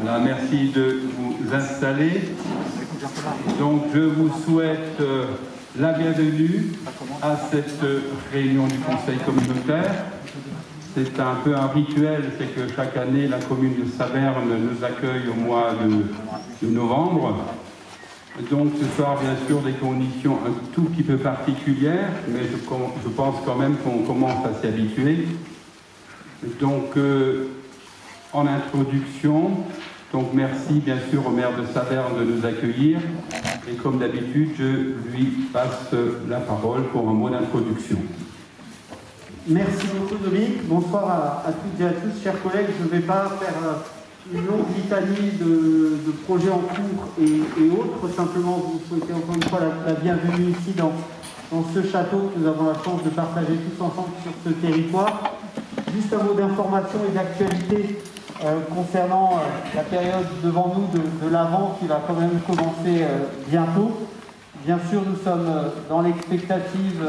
Voilà, merci de vous installer. Donc, je vous souhaite la bienvenue à cette réunion du Conseil communautaire. C'est un peu un rituel, c'est que chaque année, la commune de Saverne nous accueille au mois de novembre. Donc, ce soir, bien sûr, des conditions un tout petit peu particulières, mais je pense quand même qu'on commence à s'y habituer. Donc, en introduction, donc merci bien sûr au maire de Saverne de nous accueillir. Et comme d'habitude, je lui passe la parole pour un mot d'introduction. Merci beaucoup Dominique. Bonsoir à toutes et à tous, chers collègues. Je ne vais pas faire une longue litanie de projets en cours et autres. Simplement vous souhaiter encore une fois la bienvenue ici dans ce château que nous avons la chance de partager tous ensemble sur ce territoire. Juste un mot d'information et d'actualité concernant la période devant nous de l'Avent qui va quand même commencer bientôt. Bien sûr, nous sommes dans l'expectative,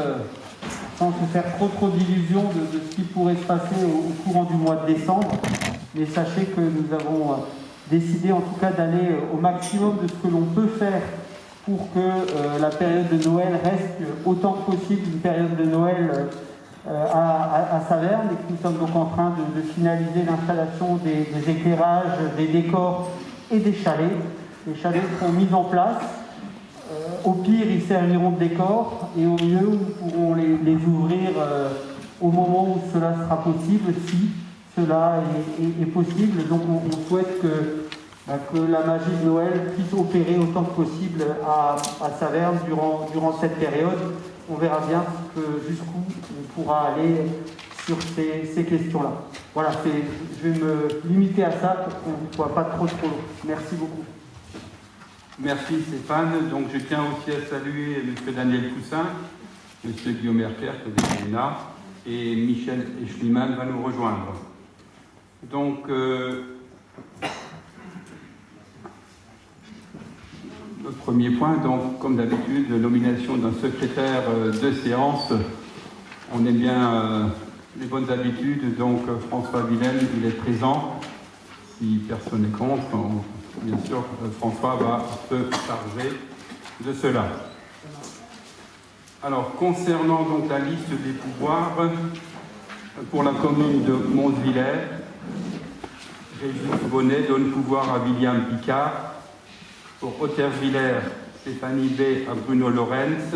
sans se faire trop d'illusions de ce qui pourrait se passer au courant du mois de décembre. Mais sachez que nous avons décidé en tout cas d'aller au maximum de ce que l'on peut faire pour que la période de Noël reste autant que possible une période de Noël à Saverne, et que nous sommes donc en train de finaliser l'installation des éclairages, des décors et des chalets. Les chalets seront mis en place. Au pire, ils serviront de décor, et au mieux, nous pourrons les ouvrir au moment où cela sera possible, si cela est possible. Donc on souhaite que la magie de Noël puisse opérer autant que possible à Saverne durant cette période. On verra bien jusqu'où on pourra aller sur ces questions-là. Voilà, je vais me limiter à ça pour qu'on ne soit pas trop long. Merci beaucoup. Merci Stéphane. Donc je tiens aussi à saluer M. Daniel Poussin, M. Guillaume Erker, qui est là, et Michel Eschliman va nous rejoindre. Donc, le premier point, donc, comme d'habitude, nomination d'un secrétaire de séance. On aime bien les bonnes habitudes, donc François Villene, il est présent. Si personne n'est contre, bien sûr, François va se charger de cela. Alors, concernant donc la liste des pouvoirs, pour la commune de Mons-Villers, Régis Bonnet donne pouvoir à William Picard. Pour Hautervillers, Stéphanie B à Bruno Lorenz.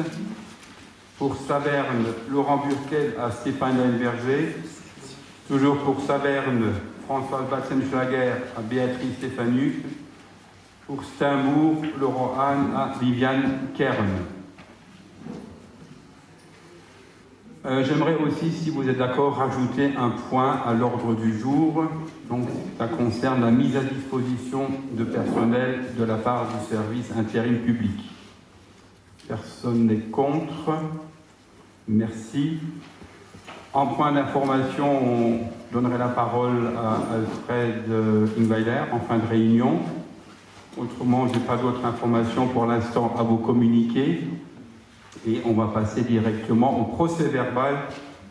Pour Saverne, Laurent Burquel à Stéphane Berger. Toujours pour Saverne, François Batzenschlager à Béatrice Stéphanu. Pour Steimbourg, Laurent Hahn à Viviane Kern. J'aimerais aussi, si vous êtes d'accord, rajouter un point à l'ordre du jour. Donc, ça concerne la mise à disposition de personnel de la part du service intérim public. Personne n'est contre. Merci. En point d'information, on donnerait la parole à Alfred Ingweiler en fin de réunion. Autrement, je n'ai pas d'autres informations pour l'instant à vous communiquer. Et on va passer directement au procès-verbal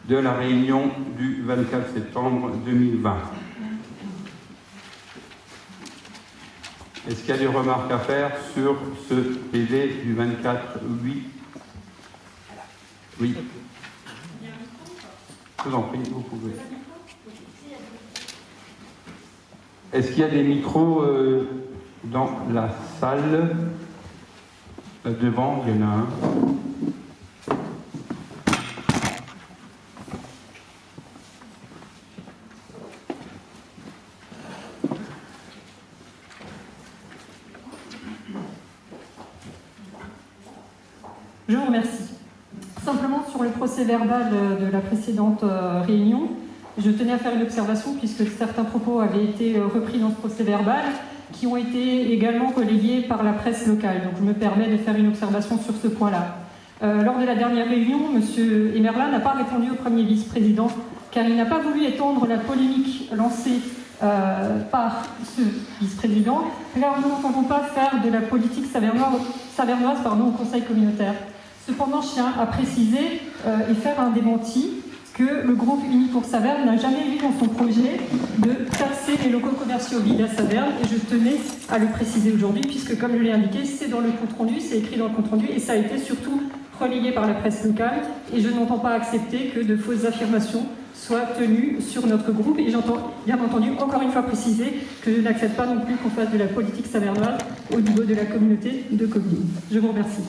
de la réunion du 24 septembre 2020. Est-ce qu'il y a des remarques à faire sur ce PV du 24-8 ? Oui. Je vous en prie, vous pouvez. Est-ce qu'il y a des micros dans la salle ? Là devant, il y en a un. Je vous remercie. Simplement sur le procès-verbal de la précédente réunion, je tenais à faire une observation puisque certains propos avaient été repris dans ce procès-verbal qui ont été également relayés par la presse locale. Donc je me permets de faire une observation sur ce point-là. Lors de la dernière réunion, M. Emerlin n'a pas répondu au premier vice-président car il n'a pas voulu étendre la polémique lancée par ce vice-président, car nous n'entendons pas faire de la politique savernoise au Conseil communautaire. Cependant, je tiens à préciser et faire un démenti. que le groupe Uni pour Saverne n'a jamais eu dans son projet de tasser les locaux commerciaux vides à Saverne, et je tenais à le préciser aujourd'hui, puisque comme je l'ai indiqué, c'est dans le compte-rendu, c'est écrit dans le compte-rendu, et ça a été surtout relayé par la presse locale, et je n'entends pas accepter que de fausses affirmations soient tenues sur notre groupe, et j'entends bien entendu encore une fois préciser que je n'accepte pas non plus qu'on fasse de la politique savernoise au niveau de la communauté de communes. Je vous remercie.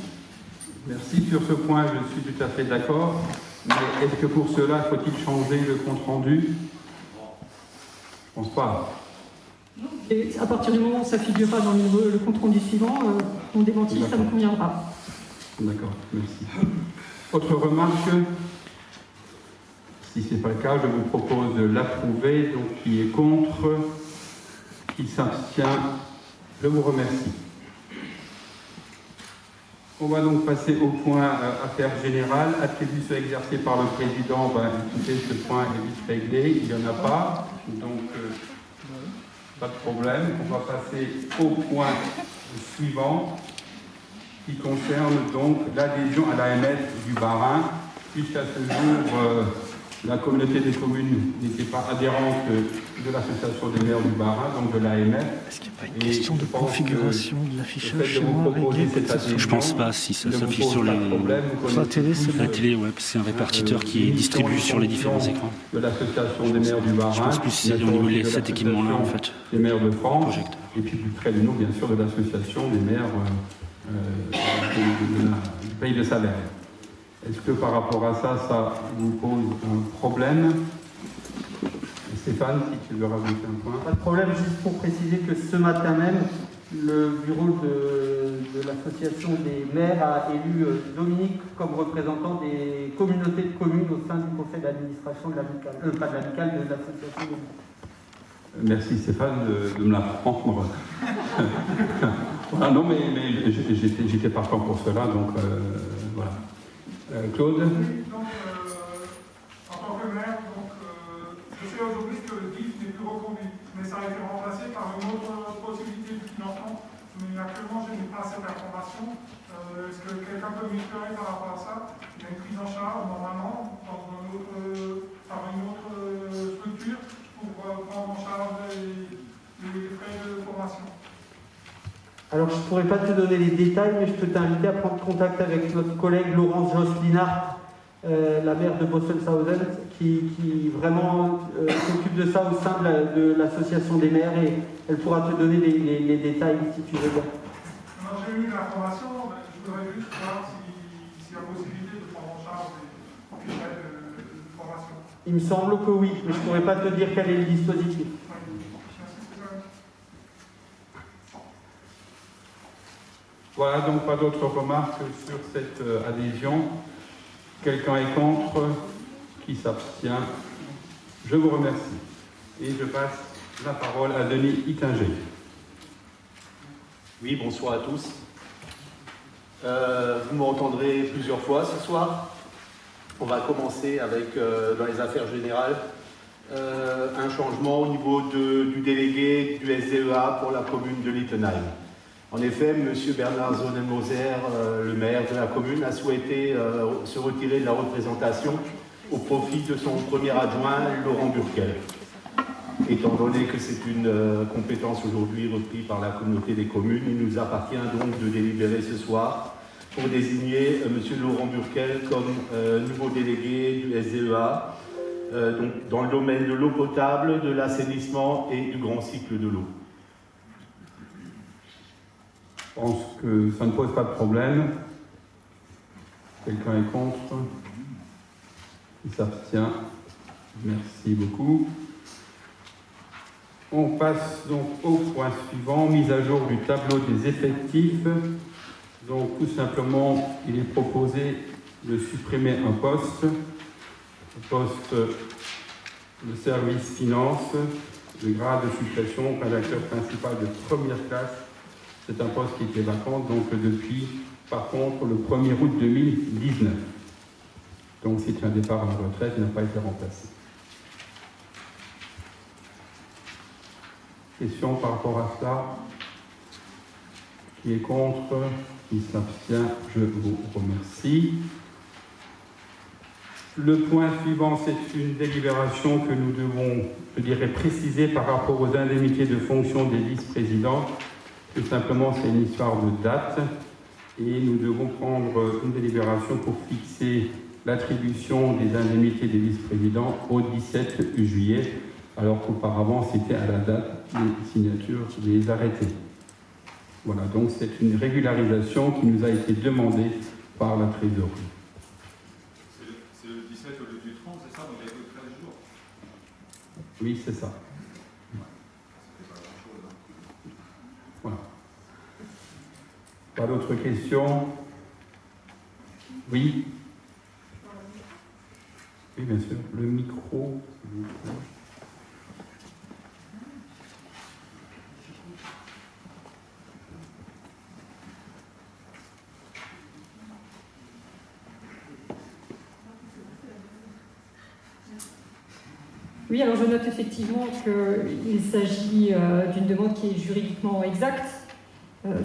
Merci. Sur ce point, je suis tout à fait d'accord. Mais est-ce que pour cela, faut-il changer le compte-rendu? Je ne pense pas. Et à partir du moment où ça figurera dans le compte-rendu suivant, on démentit, ça ne me conviendra. D'accord, merci. Autre remarque? Si ce n'est pas le cas, je vous propose de l'approuver. Donc, qui est contre? Qui s'abstient? Je vous remercie. On va donc passer au point affaires générales. Attribution exercée par le président. Écoutez, ce point est vite réglé. Il n'y en a pas. Donc, pas de problème. On va passer au point suivant qui concerne donc l'adhésion à l'AMF du Bas-Rhin. Puisqu'à ce jour, la communauté des communes n'était pas adhérente de l'association des maires du Bas-Rhin, donc de l'AMF. Est-ce qu'il n'y a pas une question de configuration de l'affichage chez moi réglée? Je pense pas, si ça s'affiche sur la télé, c'est la télé, ouais, c'est un répartiteur qui distribue sur les différents écrans. De l'association des maires du Bas-Rhin. Je pense plus c'est au niveau de cet équipement-là, en fait. Des maires de France, Projecteur. et puis plus près de nous, bien sûr, de l'association des maires du pays de Saverne. Est-ce que par rapport à ça, ça vous pose un problème? Stéphane, si tu veux rajouter un point. Pas de problème, juste pour préciser que ce matin même, le bureau de l'association des maires a élu Dominique comme représentant des communautés de communes au sein du conseil d'administration de l'amicale, pas de l'amicale, de l'association des maires. Merci Stéphane de me l'apprendre. Voilà, non, mais j'étais partant pour cela, donc voilà. Claude? Oui, donc, en tant que maire, je sais aujourd'hui que le DIF n'est plus reconduit, mais ça a été remplacé par une autre possibilité de financement. Mais actuellement, je n'ai pas cette information. Est-ce que quelqu'un peut m'éclairer par rapport à ça? Il y a une prise en charge, normalement, par une autre structure pour prendre en charge les frais de formation. Alors, je ne pourrais pas te donner les détails, mais je peux t'inviter à prendre contact avec notre collègue Laurence Joslinard, la maire de Bosselshausen, qui vraiment s'occupe de ça au sein de l'association des maires, et elle pourra te donner les détails si tu veux bien. Alors, j'ai eu l'information, je voudrais juste voir s'il y a possibilité de prendre en charge les frais de formation. Il me semble que oui, mais je ne pourrais pas te dire quel est le dispositif. Voilà, donc pas d'autres remarques sur cette adhésion. Quelqu'un est contre? Qui s'abstient? Je vous remercie. Et je passe la parole à Denis Itinger. Oui, bonsoir à tous. Vous m'entendrez plusieurs fois ce soir. On va commencer avec, dans les affaires générales, un changement au niveau du délégué du SDEA pour la commune de Littenheim. En effet, M. Bernard Zonnemoser, le maire de la commune, a souhaité se retirer de la représentation au profit de son premier adjoint, Laurent Burkel. Étant donné que c'est une compétence aujourd'hui reprise par la communauté des communes, il nous appartient donc de délibérer ce soir pour désigner M. Laurent Burkel comme nouveau délégué du SDEA, donc dans le domaine de l'eau potable, de l'assainissement et du grand cycle de l'eau. Je pense que ça ne pose pas de problème. Quelqu'un est contre? Il s'abstient? Merci beaucoup. On passe donc au point suivant, mise à jour du tableau des effectifs. Donc tout simplement, il est proposé de supprimer un poste, le poste de service finance, le grade de suppression, rédacteur principal de première classe. C'est un poste qui était vacant, donc depuis, par contre, le 1er août 2019. Donc c'est un départ à la retraite, il n'a pas été remplacé. Question par rapport à cela? Qui est contre? Qui s'abstient? Je vous remercie. Le point suivant, c'est une délibération que nous devons, je dirais, préciser par rapport aux indemnités de fonction des vice-présidents. Tout simplement, c'est une histoire de date et nous devons prendre une délibération pour fixer l'attribution des indemnités des vice-présidents au 17 juillet, alors qu'auparavant, c'était à la date des signatures des arrêtés. Voilà, donc c'est une régularisation qui nous a été demandée par la trésorerie. C'est le 17 au lieu du 30, c'est ça? Donc il y a que 13 jours. Oui, c'est ça. Voilà. Pas d'autres questions? Oui? Oui, bien sûr. Le micro. Oui, alors je note effectivement qu'il s'agit d'une demande qui est juridiquement exacte.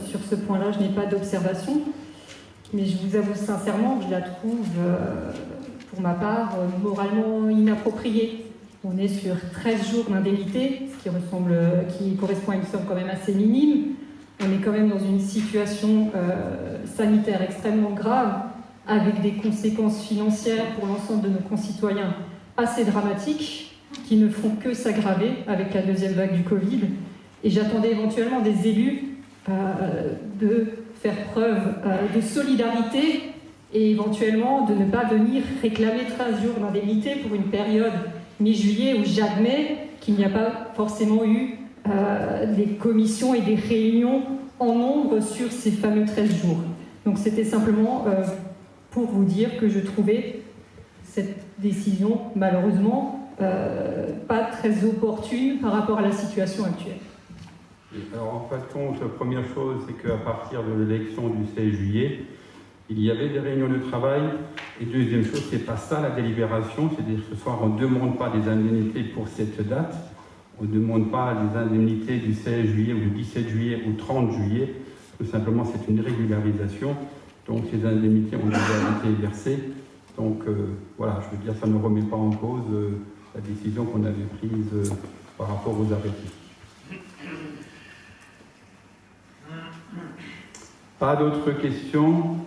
Sur ce point-là, je n'ai pas d'observation, mais je vous avoue sincèrement que je la trouve, pour ma part, moralement inappropriée. On est sur 13 jours d'indemnité, ce qui correspond à une somme quand même assez minime. On est quand même dans une situation sanitaire extrêmement grave, avec des conséquences financières pour l'ensemble de nos concitoyens assez dramatiques, qui ne font que s'aggraver avec la deuxième vague du Covid. Et j'attendais éventuellement des élus de faire preuve de solidarité et éventuellement de ne pas venir réclamer 13 jours d'indemnité pour une période mi-juillet où j'admets qu'il n'y a pas forcément eu des commissions et des réunions en nombre sur ces fameux 13 jours. Donc c'était simplement pour vous dire que je trouvais cette décision, malheureusement, pas très opportune par rapport à la situation actuelle. Alors en fin de compte, la première chose, c'est qu'à partir de l'élection du 16 juillet, il y avait des réunions de travail. Et deuxième chose, c'est pas ça la délibération, c'est-à-dire que ce soir, on ne demande pas des indemnités pour cette date, on ne demande pas des indemnités du 16 juillet ou du 17 juillet ou 30 juillet, tout simplement c'est une régularisation, donc ces indemnités ont déjà été versées. Donc voilà, je veux dire, ça ne remet pas en cause la décision qu'on avait prise par rapport aux arrêtés. Pas d'autres questions?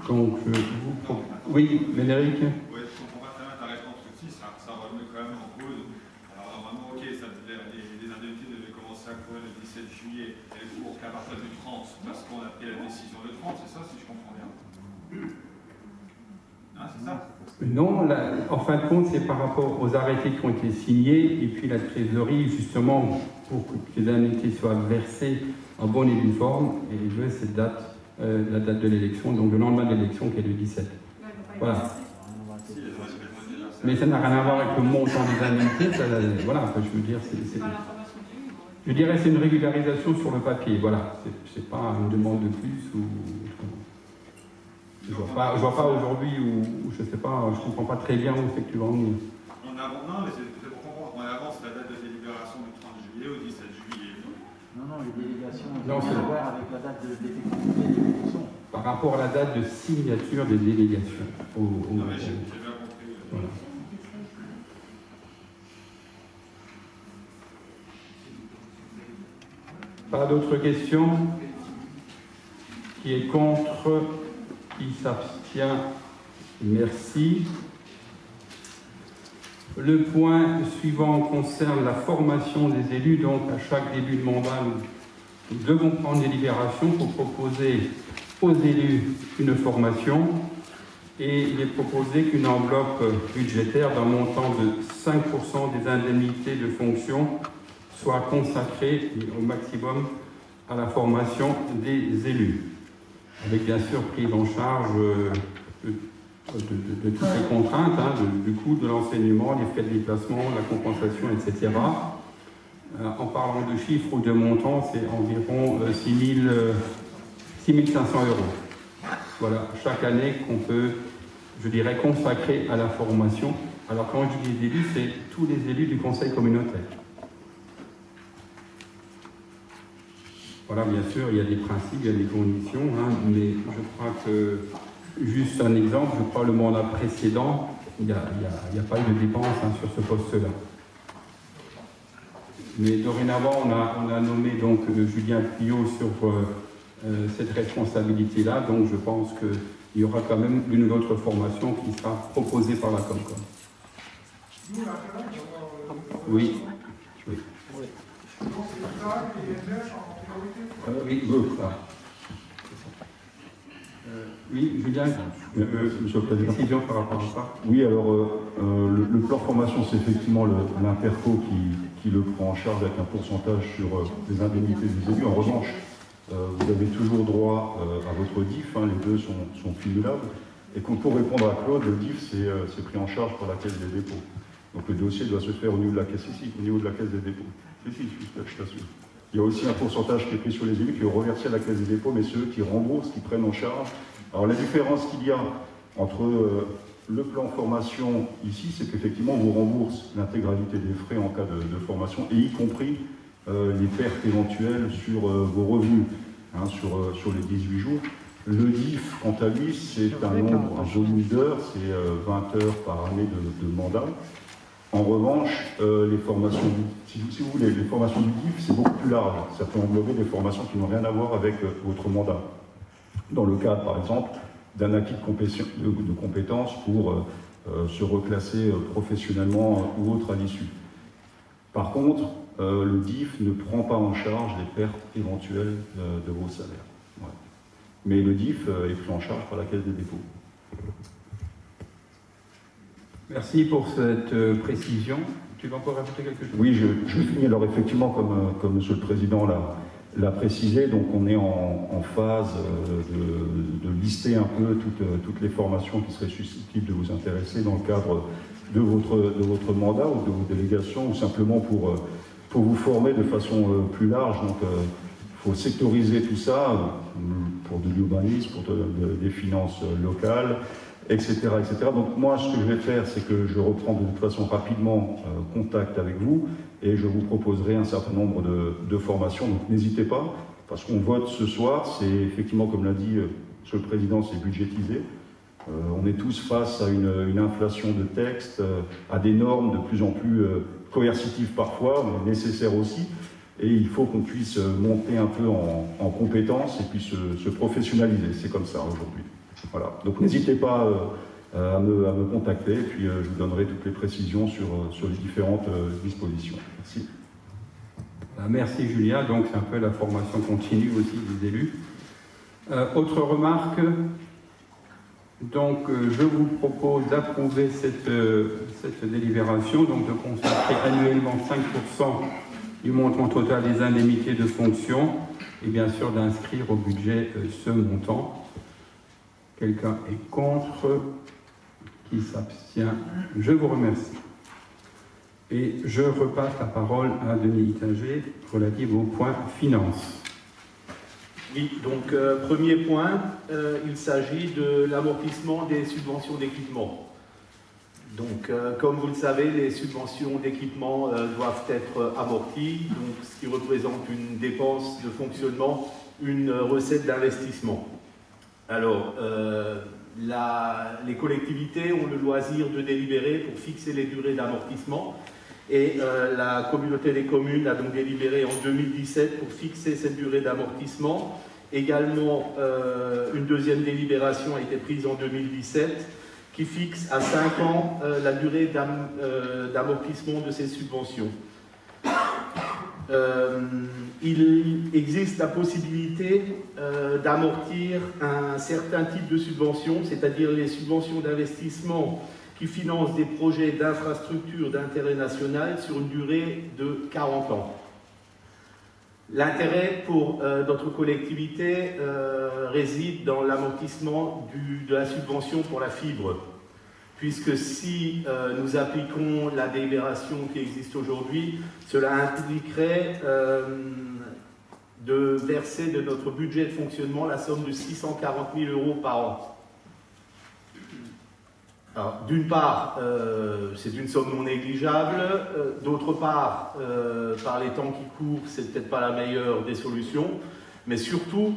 Donc, vous propose... Oui, Médéric? Oui, je ne comprends pas très bien ta réponse aussi, ça remet quand même en cause. Alors normalement, ok, les indemnités devaient commencer à courir le 17 juillet, et pour qu'à partir du 30, parce qu'on a pris la décision le 30, c'est ça, si je comprends bien? Ah, c'est ça? Non, en fin de compte, c'est par rapport aux arrêtés qui ont été signés, et puis la trésorerie, justement, pour que les indemnités soient versées en bonne et due forme, et jouer cette date, la date de l'élection, donc le lendemain de l'élection qui est le 17. Voilà. Mais ça n'a rien à voir avec le montant des indemnités, voilà, je veux dire, je dirais c'est une régularisation sur le papier, voilà, c'est pas une demande de plus ou... Je vois pas aujourd'hui où je sais pas, je comprends pas très bien où c'est que tu vas en venir. Non, mais c'est pour comprendre. On avance la date de délibération du 30 juillet au 17 juillet. Non, les délégations ont rien à voir avec la date d'effectivité des élections. Par rapport à la date de signature des délégations. Non, mais j'ai bien compris. Voilà. Pas d'autres questions? Qui est contre? Qui s'abstient? Merci. Le point suivant concerne la formation des élus. Donc, à chaque début de mandat, nous devons prendre des délibérations pour proposer aux élus une formation. Et il est proposé qu'une enveloppe budgétaire d'un montant de 5% des indemnités de fonction soit consacrée au maximum à la formation des élus, avec bien sûr prise en charge de toutes les contraintes, du coût de l'enseignement, les frais de déplacement, la compensation, etc. En parlant de chiffres ou de montants, c'est environ 6 500 €. Voilà, chaque année qu'on peut, je dirais, consacrer à la formation. Alors quand je dis les élus, c'est tous les élus du conseil communautaire. Voilà, bien sûr, il y a des principes, il y a des conditions, mais je crois que Juste un exemple, je crois le mandat précédent, il n'y a pas eu de dépenses sur ce poste-là. Mais dorénavant, on a nommé donc Julien Pliot sur cette responsabilité-là, donc je pense qu'il y aura quand même une autre formation qui sera proposée par la Comcom. Oui. Oui. Oui, Julien, Monsieur le Président. précision par rapport à ça. Oui, alors le plan formation, c'est effectivement l'Interco qui le prend en charge avec un pourcentage sur les indemnités des élus. En revanche, vous avez toujours droit à votre DIF, hein, les deux sont cumulables. Et pour répondre à Claude, le DIF, c'est pris en charge par la Caisse des dépôts. Donc le dossier doit se faire au niveau de la Caisse ici, au niveau de la Caisse des dépôts. Si, je t'assure. Il y a aussi un pourcentage qui est pris sur les élus, qui est reversé à la Caisse des dépôts, mais ceux qui remboursent, qui prennent en charge. Alors la différence qu'il y a entre le plan formation ici, c'est qu'effectivement on vous rembourse l'intégralité des frais en cas de formation, et y compris les pertes éventuelles sur vos revenus, hein, sur les 18 jours. Le DIF, quant à lui, c'est un volume d'heures, c'est 20 heures par année de mandat. En revanche, les formations, si vous voulez, les formations du DIF, c'est beaucoup plus large. Ça peut englober des formations qui n'ont rien à voir avec votre mandat. Dans le cadre, par exemple, d'un acquis de compétences pour se reclasser professionnellement ou autre à l'issue. Par contre, le DIF ne prend pas en charge les pertes éventuelles de vos salaires. Ouais. Mais le DIF est pris en charge par la Caisse des dépôts. Merci pour cette précision. Tu veux encore rajouter quelque chose? Oui, je finis. Alors effectivement, comme Monsieur le Président l'a précisé, donc on est en phase de lister un peu toutes les formations qui seraient susceptibles de vous intéresser dans le cadre de votre mandat ou de vos délégations, ou simplement pour vous former de façon plus large. Donc il faut sectoriser tout ça pour de l'urbanisme, pour des finances locales, etc., etc. Donc moi, ce que je vais faire, c'est que je reprends de toute façon rapidement contact avec vous et je vous proposerai un certain nombre de formations. Donc n'hésitez pas, parce qu'on vote ce soir, c'est effectivement, comme l'a dit Monsieur le Président, c'est budgétisé. On est tous face à une inflation de textes, à des normes de plus en plus coercitives parfois, mais nécessaires aussi. Et il faut qu'on puisse monter un peu en compétences et puis se professionnaliser. C'est comme ça aujourd'hui. Voilà. Donc n'hésitez pas à me contacter, et puis je vous donnerai toutes les précisions sur les différentes dispositions. Merci. Merci Julia. Donc c'est un peu la formation continue aussi des élus. Autre remarque, donc je vous propose d'approuver cette délibération, donc de consacrer annuellement 5% du montant total des indemnités de fonction, et bien sûr d'inscrire au budget ce montant. Quelqu'un est contre? Qui s'abstient? Je vous remercie. Et je repasse la parole à Denis Ittinger relative au point finance. Oui, donc premier point, il s'agit de l'amortissement des subventions d'équipement. Donc comme vous le savez, les subventions d'équipement doivent être amorties, donc, ce qui représente une dépense de fonctionnement, une recette d'investissement. Alors, les collectivités ont le loisir de délibérer pour fixer les durées d'amortissement et la communauté des communes a donc délibéré en 2017 pour fixer cette durée d'amortissement. Également, une deuxième délibération a été prise en 2017 qui fixe à 5 ans la durée d'amortissement de ces subventions. Il existe la possibilité d'amortir un certain type de subventions, c'est-à-dire les subventions d'investissement qui financent des projets d'infrastructures d'intérêt national sur une durée de 40 ans. L'intérêt pour notre collectivité réside dans l'amortissement de la subvention pour la fibre, puisque si nous appliquons la délibération qui existe aujourd'hui, cela impliquerait de verser de notre budget de fonctionnement la somme de 640 000 € par an. Alors, d'une part, c'est une somme non négligeable, d'autre part, par les temps qui courent, c'est peut-être pas la meilleure des solutions, mais surtout,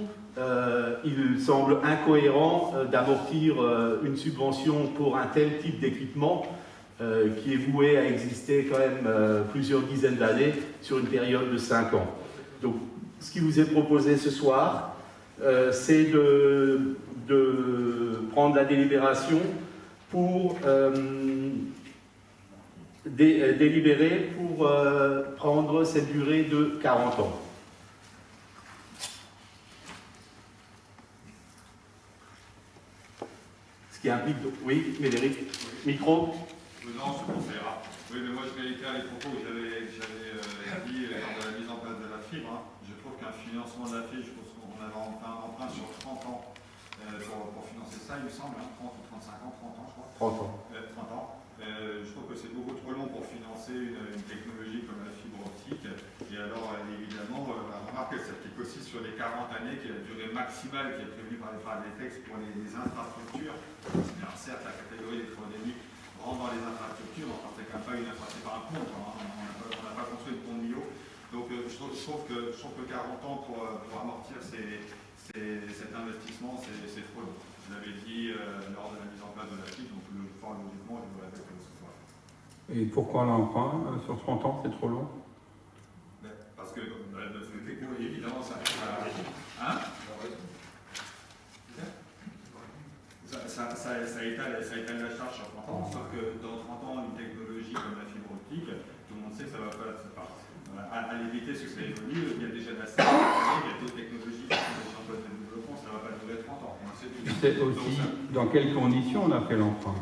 il semble incohérent d'amortir une subvention pour un tel type d'équipement qui est voué à exister quand même plusieurs dizaines d'années sur une période de 5 ans. Donc, ce qui vous est proposé ce soir, c'est de prendre la délibération pour délibérer pour prendre cette durée de 40 ans. Ce qui implique... Oui, Médéric, micro. Non, c'est bon, ça ira. Oui, mais moi je réitère les propos que j'avais dit lors de la mise en place de la fibre. Hein. Je trouve qu'un financement de la fibre, je pense qu'on avait un emprunt sur 30 ans pour financer ça, il me semble, hein, 30 ou 35 ans, 30 ans je crois. 30 ans. 30 ans. Je trouve que c'est beaucoup trop long pour financer une technologie comme la fibre optique. Et alors, évidemment, remarque qu'elle s'applique aussi sur les 40 années, qui est la durée maximale qui est prévue par les textes pour les infrastructures. Alors, certes, la catégorie électromécanique rentre dans les infrastructures, enfin, c'est quand même pas une infrastructure par un pont, on n'a pas construit de pont de Millau. Donc, je trouve que 40 ans pour amortir cet investissement, c'est trop long. Je l'avais dit lors de la mise en place de la fibre, donc fort logiquement, je le répète ce soir. Et pourquoi l'emprunt sur 30 ans, c'est trop long? Parce que, évidemment, ça étale la charge sur 30 ans, sauf que dans 30 ans, une technologie comme la fibre optique, tout le monde sait que ça ne va pas. À l'éviter, ce que ça évolue, il y a déjà la CEA, il y a d'autres technologies qui sont en voie de développement, ça ne va pas durer 30 ans. Tu sais aussi dans quelles conditions on a fait l'emprunt.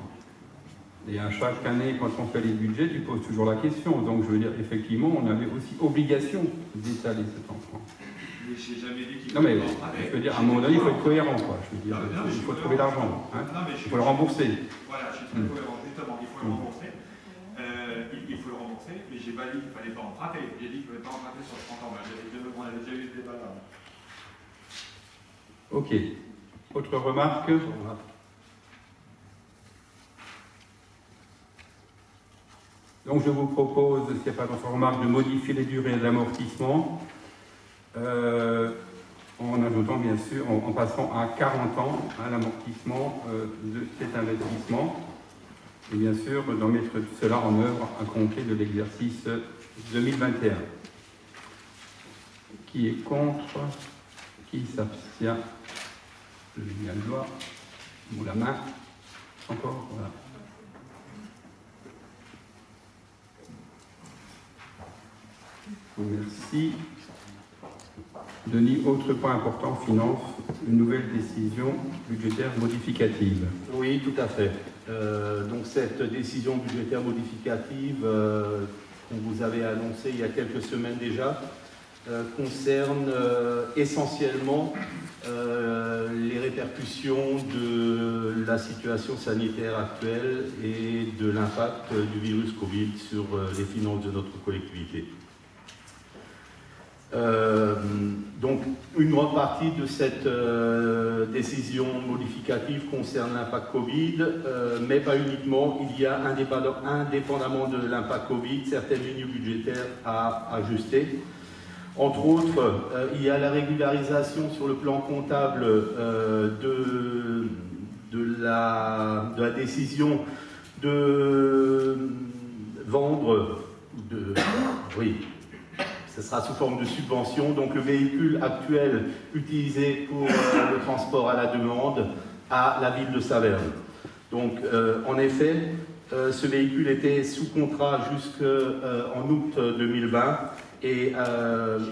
Et à chaque année, quand on fait les budgets, tu poses toujours la question. Donc, je veux dire, effectivement, on avait aussi obligation d'étaler cet emprunt. Mais je n'ai jamais dit qu'il non, mais je veux dire, à un moment donné, il faut être cohérent, quoi. Je veux dire, il faut trouver l'argent. Hein. Il faut le rembourser. Voilà, je suis très cohérent. Justement, il faut le rembourser. Il faut le rembourser, mais j'ai pas dit qu'il ne fallait pas emprunter. J'ai dit qu'il ne fallait pas emprunter sur 30 ans. On avait déjà eu ce débat là. Ok. Autre remarque? Donc je vous propose, s'il n'y a pas d'autres remarques, de modifier les durées d'amortissement en ajoutant bien sûr, en passant à 40 ans à l'amortissement de cet investissement et bien sûr d'en mettre cela en œuvre à compter de l'exercice 2021. Qui est contre? Qui s'abstient? Je mets le doigt ou la main. Encore, voilà. Merci. Denis, autre point important, finance, une nouvelle décision budgétaire modificative. Oui, tout à fait. Donc cette décision budgétaire modificative qu'on vous avait annoncée il y a quelques semaines déjà concerne essentiellement les répercussions de la situation sanitaire actuelle et de l'impact du virus Covid sur les finances de notre collectivité. Donc, une grande partie de cette décision modificative concerne l'impact Covid, mais pas uniquement. Il y a, indépendamment de l'impact Covid, certaines lignes budgétaires à ajuster. Entre autres, il y a la régularisation sur le plan comptable de la décision de vendre, ce sera sous forme de subvention, donc le véhicule actuel utilisé pour le transport à la demande à la ville de Saverne. Donc, en effet, ce véhicule était sous contrat jusqu'en août 2020 et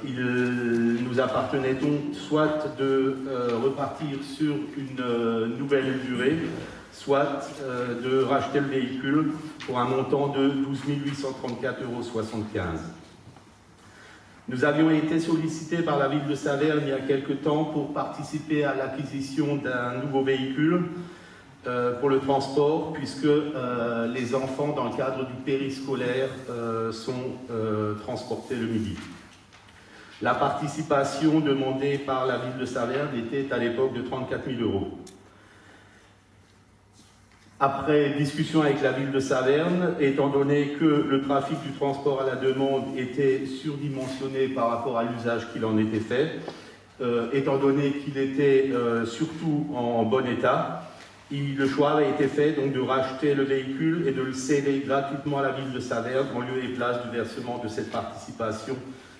il nous appartenait donc soit de repartir sur une nouvelle durée, soit de racheter le véhicule pour un montant de 12 834,75 €. Nous avions été sollicités par la ville de Saverne il y a quelque temps pour participer à l'acquisition d'un nouveau véhicule pour le transport, puisque les enfants, dans le cadre du périscolaire, sont transportés le midi. La participation demandée par la ville de Saverne était à l'époque de 34 000 €. Après discussion avec la ville de Saverne, étant donné que le trafic du transport à la demande était surdimensionné par rapport à l'usage qu'il en était fait, étant donné qu'il était surtout en bon état, le choix avait été fait donc de racheter le véhicule et de le céder gratuitement à la ville de Saverne en lieu et place du versement de cette participation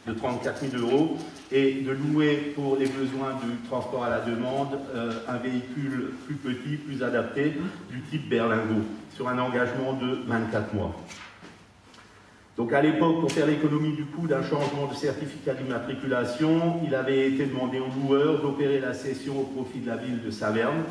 de 34 000 € et de louer pour les besoins du transport à la demande un véhicule plus petit, plus adapté, du type Berlingot, sur un engagement de 24 mois. Donc à l'époque, pour faire l'économie du coût d'un changement de certificat d'immatriculation, il avait été demandé aux loueurs d'opérer la cession au profit de la ville de Saverne.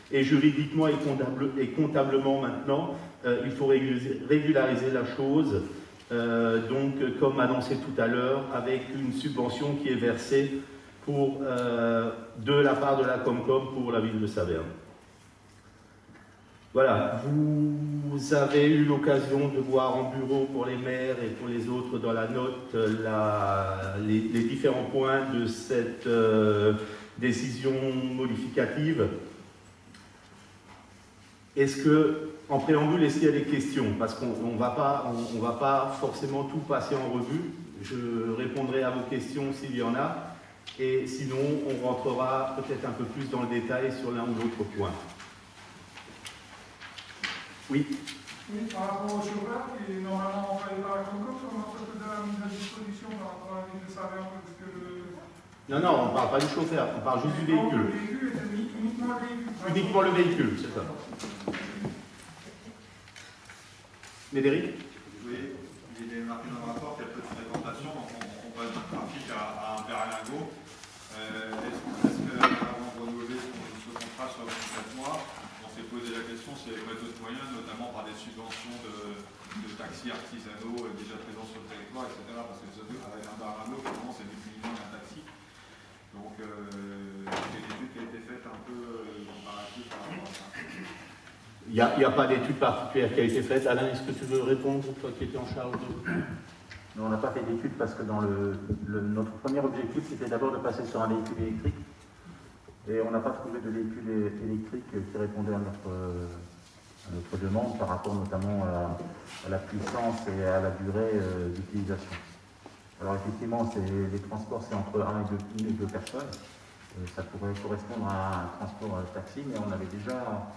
Et juridiquement et comptablement maintenant, il faut régulariser la chose, donc comme annoncé tout à l'heure, avec une subvention qui est versée de la part de la Comcom pour la ville de Saverne. Voilà, vous avez eu l'occasion de voir en bureau pour les maires et pour les autres dans la note les différents points de cette décision modificative. Est-ce que, en préambule, est-ce qu'il y a des questions? Parce qu'on ne va pas forcément tout passer en revue. Je répondrai à vos questions s'il y en a. Et sinon, on rentrera peut-être un peu plus dans le détail sur l'un ou l'autre point. Oui. Oui, par rapport au chauffeur qui est normalement envoyé par la Comcom, comment ça peut faire la mise à disposition par rapport à la ville de Saverne? Non, on ne parle pas du chauffeur, on parle juste du véhicule. Le véhicule est uniquement le véhicule. Uniquement le véhicule, c'est ça. Médéric? Oui, il est marqué dans le rapport qu'il y a peu de fréquentation, donc on passe du trafic à un Berlingot. Est-ce qu'avant de renouveler ce contrat sur 27 mois, on s'est posé la question s'il n'y avait pas d'autres moyens, notamment par des subventions de taxis artisanaux déjà présents sur le territoire, etc. Parce que avec un Berlingot, finalement, c'est du minimum d'un taxi. Donc, il y a une étude qui a été faite un peu comparative par rapport à ça. Il n'y a pas d'étude particulière qui a été faite. Alain, est-ce que tu veux répondre, toi qui étais en charge de... Non, on n'a pas fait d'études parce que dans notre premier objectif, c'était d'abord de passer sur un véhicule électrique. Et on n'a pas trouvé de véhicule électrique qui répondait à notre demande par rapport notamment à la puissance et à la durée d'utilisation. Alors effectivement, les transports, c'est entre 1 et 2 personnes. Ça pourrait correspondre à un transport taxi, mais on avait déjà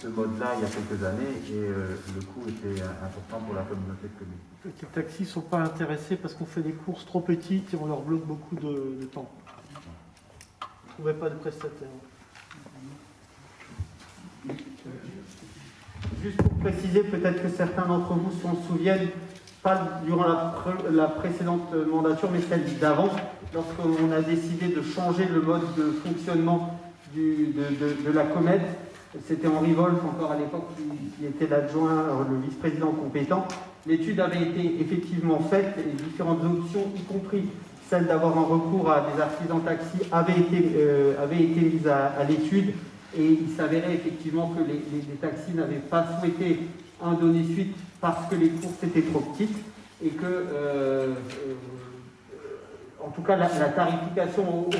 ce mode-là il y a quelques années et le coût était important pour la communauté de communes. Les taxis ne sont pas intéressés parce qu'on fait des courses trop petites et on leur bloque beaucoup de temps. On ne trouvait pas de prestataires. Juste pour préciser, peut-être que certains d'entre vous s'en souviennent, pas durant la précédente mandature, mais celle d'avant, lorsqu'on a décidé de changer le mode de fonctionnement de la Comède. C'était Henri Wolf, encore à l'époque, qui était l'adjoint, le vice-président compétent. L'étude avait été effectivement faite, et les différentes options, y compris celle d'avoir un recours à des artisans taxis, avaient été mises à l'étude. Et il s'avérait effectivement que les taxis n'avaient pas souhaité donner suite parce que les courses étaient trop petites et que, en tout cas, la tarification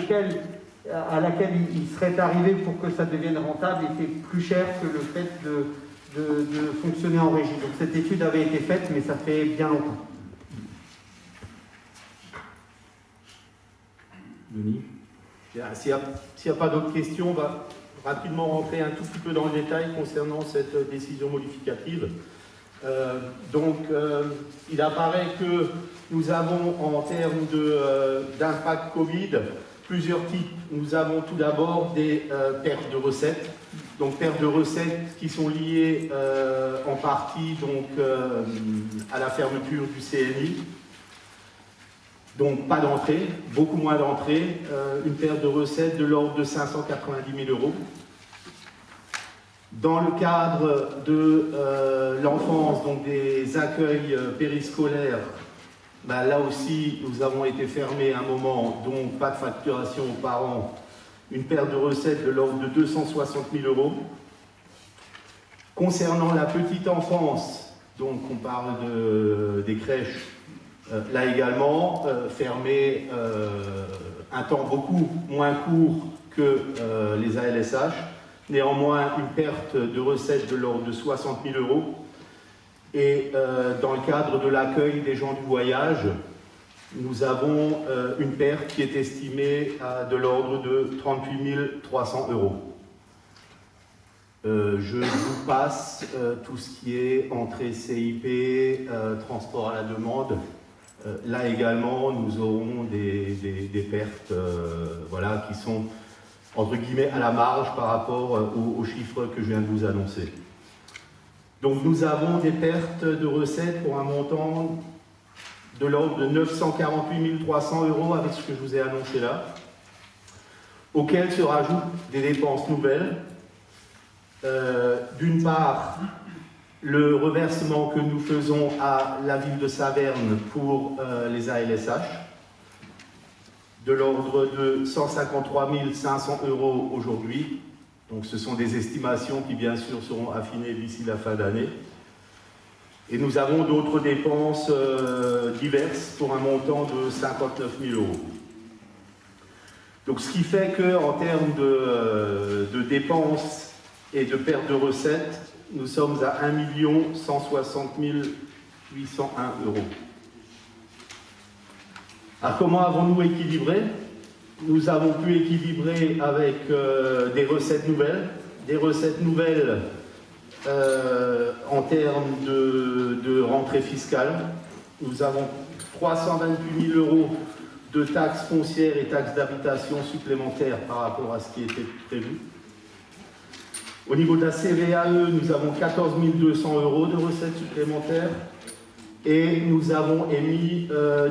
à laquelle il serait arrivé pour que ça devienne rentable était plus cher que le fait de fonctionner en régie. Donc cette étude avait été faite, mais ça fait bien longtemps. Denis? S'il n'y a pas d'autres questions, on va rapidement rentrer un tout petit peu dans le détail concernant cette décision modificative. Il apparaît que nous avons, en termes d'impact Covid, plusieurs types. Nous avons tout d'abord des pertes de recettes. Donc pertes de recettes qui sont liées en partie à la fermeture du CNI. Donc pas d'entrée, beaucoup moins d'entrée, une perte de recettes de l'ordre de 590 000 €. Dans le cadre de l'enfance, donc des accueils périscolaires, là aussi nous avons été fermés à un moment, donc pas de facturation aux parents, une perte de recettes de l'ordre de 260 000 €. Concernant la petite enfance, donc on parle des crèches, là également, fermé un temps beaucoup moins court que les ALSH. Néanmoins, une perte de recettes de l'ordre de 60 000 €. Et dans le cadre de l'accueil des gens du voyage, nous avons une perte qui est estimée à de l'ordre de 38 300 €. Je vous passe tout ce qui est entrée CIP, transport à la demande. Là également, nous aurons des pertes voilà, qui sont entre guillemets à la marge par rapport aux chiffres que je viens de vous annoncer. Donc nous avons des pertes de recettes pour un montant de l'ordre de 948 300 € avec ce que je vous ai annoncé là, auxquels se rajoutent des dépenses nouvelles. D'une part, le reversement que nous faisons à la ville de Saverne pour les ALSH, de l'ordre de 153 500 € aujourd'hui. Donc ce sont des estimations qui bien sûr seront affinées d'ici la fin d'année. Et nous avons d'autres dépenses diverses pour un montant de 59 000 €. Donc ce qui fait qu'en termes de dépenses et de perte de recettes, nous sommes à 1 160 801 €. Alors comment avons-nous équilibré? Nous avons pu équilibrer avec des recettes nouvelles. Des recettes nouvelles en termes de rentrée fiscale. Nous avons 328 000 € de taxes foncières et taxes d'habitation supplémentaires par rapport à ce qui était prévu. Au niveau de la CVAE, nous avons 14 200 € de recettes supplémentaires. Et nous avons émis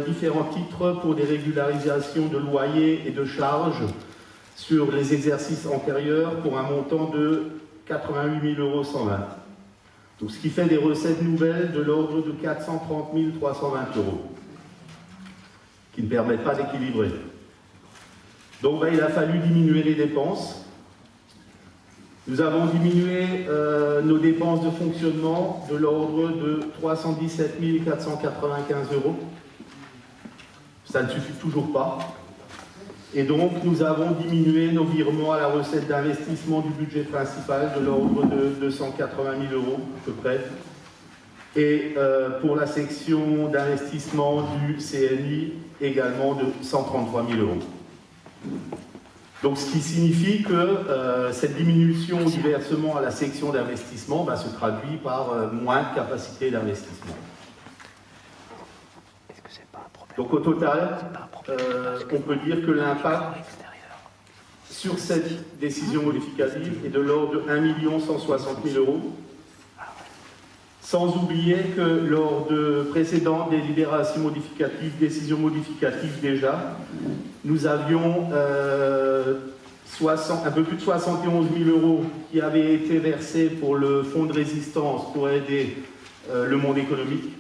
différents titres pour des régularisations de loyers et de charges sur les exercices antérieurs pour un montant de 88 120 €. Donc, ce qui fait des recettes nouvelles de l'ordre de 430 320 €, qui ne permettent pas d'équilibrer. Donc il a fallu diminuer les dépenses. Nous avons diminué nos dépenses de fonctionnement de l'ordre de 317 495 €. Ça ne suffit toujours pas. Et donc, nous avons diminué nos virements à la recette d'investissement du budget principal de l'ordre de 280 000 € à peu près. Et pour la section d'investissement du CNI, également de 133 000 €. Donc, ce qui signifie que cette diminution du versement à la section d'investissement se traduit par moins de capacité d'investissement. Donc, au total, on peut dire que l'impact sur cette décision modificative est de l'ordre de 1 160 000 €. Sans oublier que lors de précédentes délibérations modificatives, décisions modificatives déjà, nous avions un peu plus de 71 000 € qui avaient été versés pour le fonds de résistance pour aider le monde économique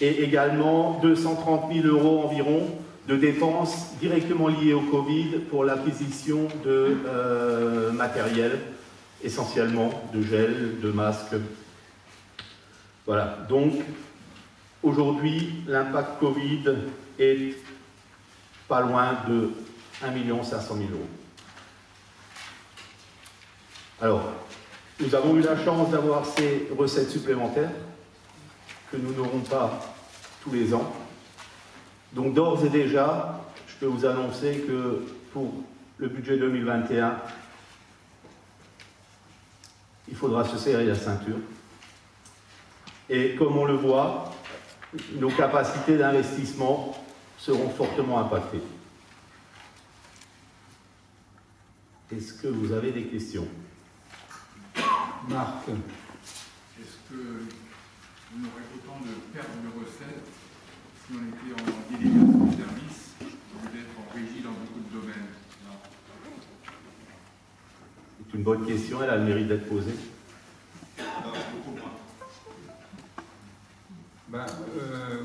et également 230 000 € environ de dépenses directement liées au Covid pour l'acquisition de matériel, essentiellement de gel, de masques. Voilà, donc aujourd'hui, l'impact Covid est pas loin de 1 500 000 €. Alors, nous avons eu la chance d'avoir ces recettes supplémentaires que nous n'aurons pas tous les ans. Donc d'ores et déjà, je peux vous annoncer que pour le budget 2021, il faudra se serrer la ceinture. Et comme on le voit, nos capacités d'investissement seront fortement impactées. Est-ce que vous avez des questions? Marc. Est-ce que on aurait autant de pertes de recettes si on était en délégation de service au lieu d'être en régie dans beaucoup de domaines? C'est une bonne question, elle a le mérite d'être posée.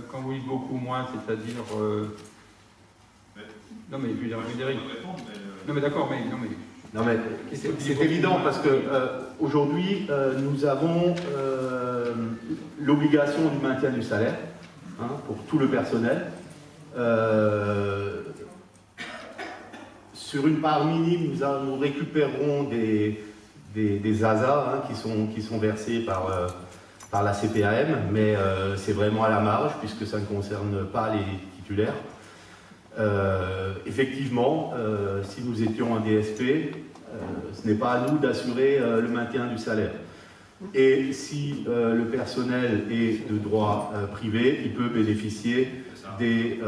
Quand vous dites beaucoup moins, c'est-à-dire... Non mais je veux dire... Non mais d'accord, mais... Non mais c'est évident parce que aujourd'hui nous avons l'obligation du maintien du salaire pour tout le personnel. Sur une part minime, nous récupérerons des ASA qui sont versés par la CPAM, mais c'est vraiment à la marge puisque ça ne concerne pas les titulaires. Effectivement, si nous étions un DSP, ce n'est pas à nous d'assurer le maintien du salaire. Et si le personnel est de droit privé, il peut bénéficier des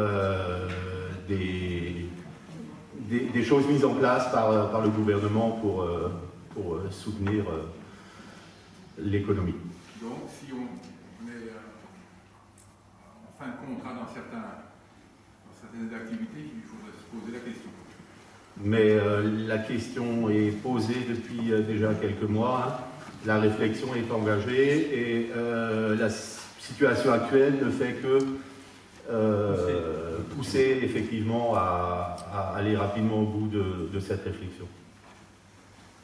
choses mises en place par le gouvernement pour soutenir l'économie. Donc, si on est en fin de contrat dans certaines activités, il faudrait se poser la question. Mais la question est posée depuis déjà quelques mois. Hein. La réflexion est engagée et la situation actuelle ne fait que pousser effectivement à aller rapidement au bout de cette réflexion.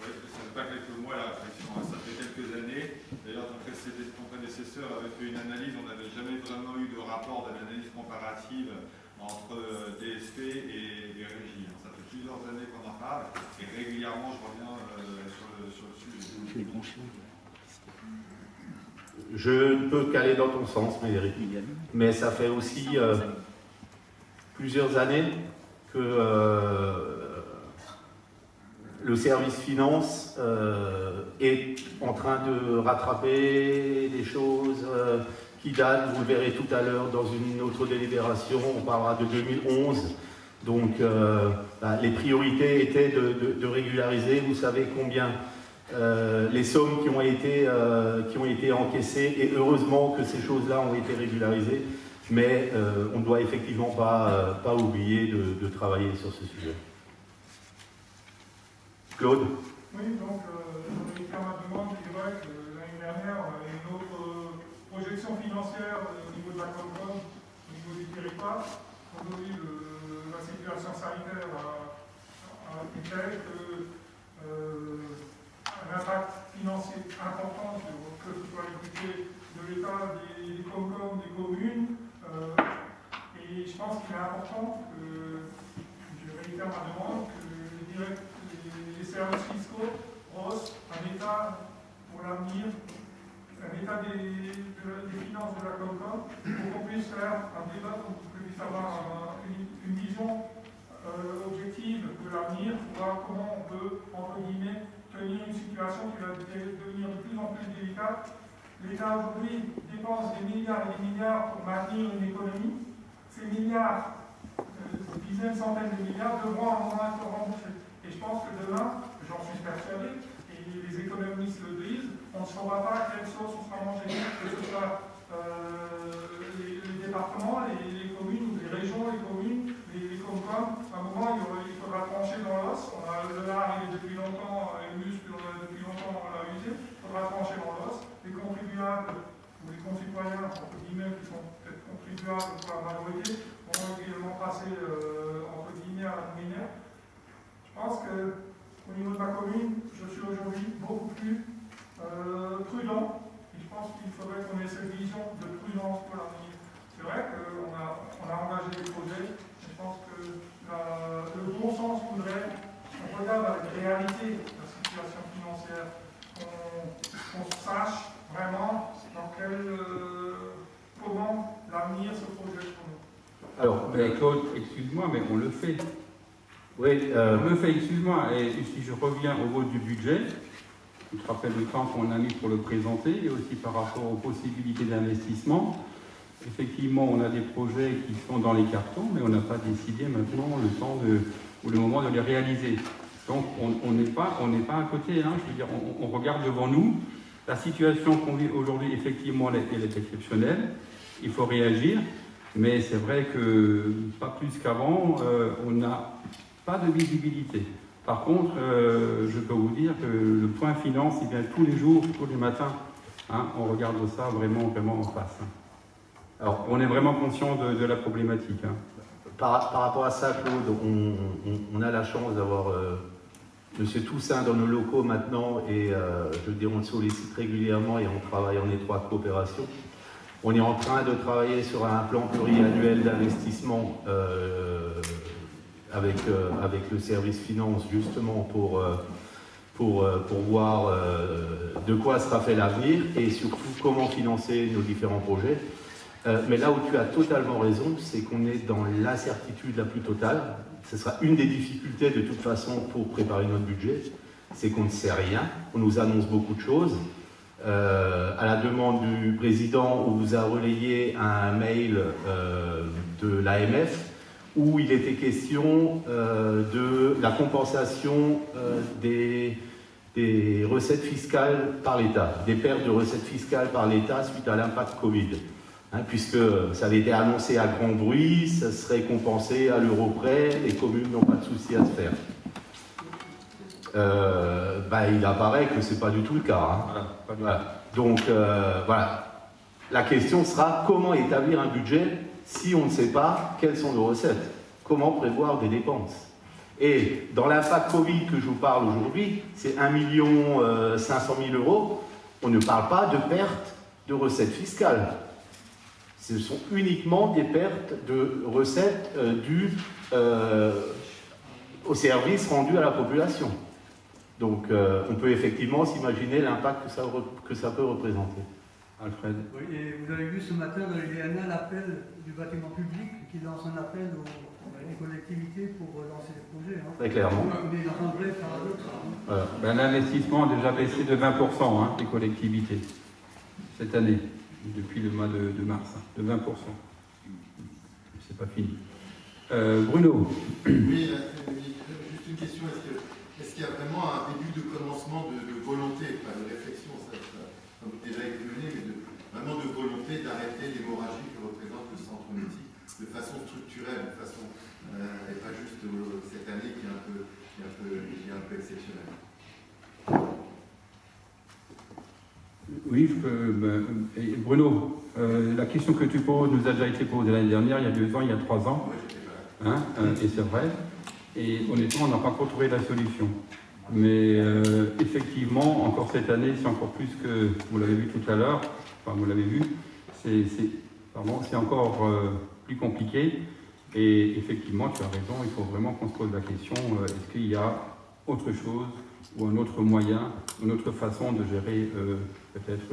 Oui, ça fait pas quelques mois la réflexion, hein. Ça fait quelques années. D'ailleurs, ton prédécesseur avait fait une analyse, on n'avait jamais vraiment eu de rapport d'analyse comparative entre DSP et régie. Ça fait plusieurs années qu'on en parle et régulièrement je reviens sur le sujet. Je peux caler dans ton sens, Médéric, mais ça fait aussi plusieurs années que le service finance est en train de rattraper des choses qui datent, vous le verrez tout à l'heure dans une autre délibération, on parlera de 2011. Donc les priorités étaient de régulariser, vous savez combien les sommes qui ont été encaissées, et heureusement que ces choses-là ont été régularisées, mais on ne doit effectivement pas oublier de travailler sur ce sujet. Claude? Oui, donc j'en ai été à ma demande, je dirais que l'année dernière, on avait une autre projection financière au niveau de la Comcom, au niveau du territoire. Aujourd'hui, la situation sanitaire a été telle qu'un impact financier important, que ce soit le budget de l'État, des Comcom, des communes. Et je pense qu'il est important que, je réitère ma demande, que les services fiscaux brossent un état pour l'avenir, un état des finances de la Comcom, pour qu'on puisse faire un débat, pour qu'on puisse avoir une vision objective de l'avenir, pour voir comment on peut, entre guillemets, tenir une situation qui va devenir de plus en plus délicate. L'État aujourd'hui dépense des milliards et des milliards pour maintenir une économie. Ces milliards, dizaines, centaines de milliards, devront à un moment être remboursés. Et je pense que demain, j'en suis persuadé, et les économistes le disent, on ne saura pas quelle sauce on sera mangé, que ce soit les départements, les communes, les régions, les communes, les Comcom. À un moment, il faudra trancher dans l'os. On a le lard, il est depuis longtemps, le muscle, depuis longtemps, on l'a usé. Il faudra trancher dans l'os. Les contribuables, ou les concitoyens, entre guillemets, qui sont peut-être contribuables pour la majorité, vont également passer, entre guillemets, à la luminaire. Je pense qu'au niveau de ma commune, je suis aujourd'hui beaucoup plus prudent. Et je pense qu'il faudrait qu'on ait cette vision de prudence pour l'avenir. C'est vrai qu'on a engagé des projets, mais je pense que le bon sens voudrait qu'on regarde avec réalité la situation financière, qu'on sache vraiment comment l'avenir se projette pour nous. Alors, Claude, excuse-moi, mais on le fait. Oui, on le fait, excuse-moi, et si je reviens au vote du budget, je te rappelle le temps qu'on a mis pour le présenter, et aussi par rapport aux possibilités d'investissement. Effectivement, on a des projets qui sont dans les cartons, mais on n'a pas décidé maintenant le temps ou le moment de les réaliser. Donc, on n'est pas à côté, hein, je veux dire, on regarde devant nous. La situation qu'on vit aujourd'hui, effectivement, elle est exceptionnelle. Il faut réagir, mais c'est vrai que pas plus qu'avant, on n'a pas de visibilité. Par contre, je peux vous dire que le point finance, il vient tous les jours, tous les matins. Hein, on regarde ça vraiment en face. Hein. Alors, on est vraiment conscient de la problématique. Hein. Par rapport à ça, Claude, on a la chance d'avoir M. Toussaint dans nos locaux maintenant, et je veux dire, on le sollicite régulièrement et on travaille en étroite coopération. On est en train de travailler sur un plan pluriannuel d'investissement avec le service finance, justement pour voir de quoi sera fait l'avenir et surtout comment financer nos différents projets. Mais là où tu as totalement raison, c'est qu'on est dans l'incertitude la plus totale. Ce sera une des difficultés de toute façon pour préparer notre budget, c'est qu'on ne sait rien. On nous annonce beaucoup de choses. À la demande du président, on vous a relayé un mail de l'AMF où il était question de la compensation des recettes fiscales par l'État, des pertes de recettes fiscales par l'État suite à l'impact Covid. Puisque ça avait été annoncé à grand bruit, ça serait compensé à l'euro près, les communes n'ont pas de souci à se faire. Il apparaît que ce n'est pas du tout le cas. Voilà. Donc, voilà. La question sera comment établir un budget si on ne sait pas quelles sont nos recettes? Comment prévoir des dépenses? Et dans l'impact Covid que je vous parle aujourd'hui, c'est 1 500 000 €. On ne parle pas de perte de recettes fiscales. Ce sont uniquement des pertes de recettes dues aux services rendus à la population. Donc, on peut effectivement s'imaginer l'impact que ça peut représenter. Alfred. Oui, et vous avez vu ce matin dans l'INA l'appel du bâtiment public qui lance un appel aux collectivités pour lancer des projets. Hein. Très clairement. Mais il entendrait par d'autres. L'investissement a déjà baissé de 20% des collectivités cette année, depuis le mois de mars, de 20%. C'est pas fini. Bruno. Oui, juste une question. Est-ce qu'il y a vraiment un début de commencement de volonté, enfin de réflexion, ça a déjà été mené, mais vraiment de volonté d'arrêter l'hémorragie que représente le centre médical de façon structurelle, et pas juste cette année qui est un peu exceptionnelle. Oui, Bruno, la question que tu poses nous a déjà été posée l'année dernière, il y a 2 ans, il y a 3 ans, et c'est vrai. Et honnêtement, on n'a pas encore trouvé la solution. Mais effectivement, encore cette année, c'est encore plus que vous l'avez vu tout à l'heure, enfin vous l'avez vu, c'est encore plus compliqué. Et effectivement, tu as raison, il faut vraiment qu'on se pose la question, est-ce qu'il y a autre chose ou un autre moyen, une autre façon de gérer peut-être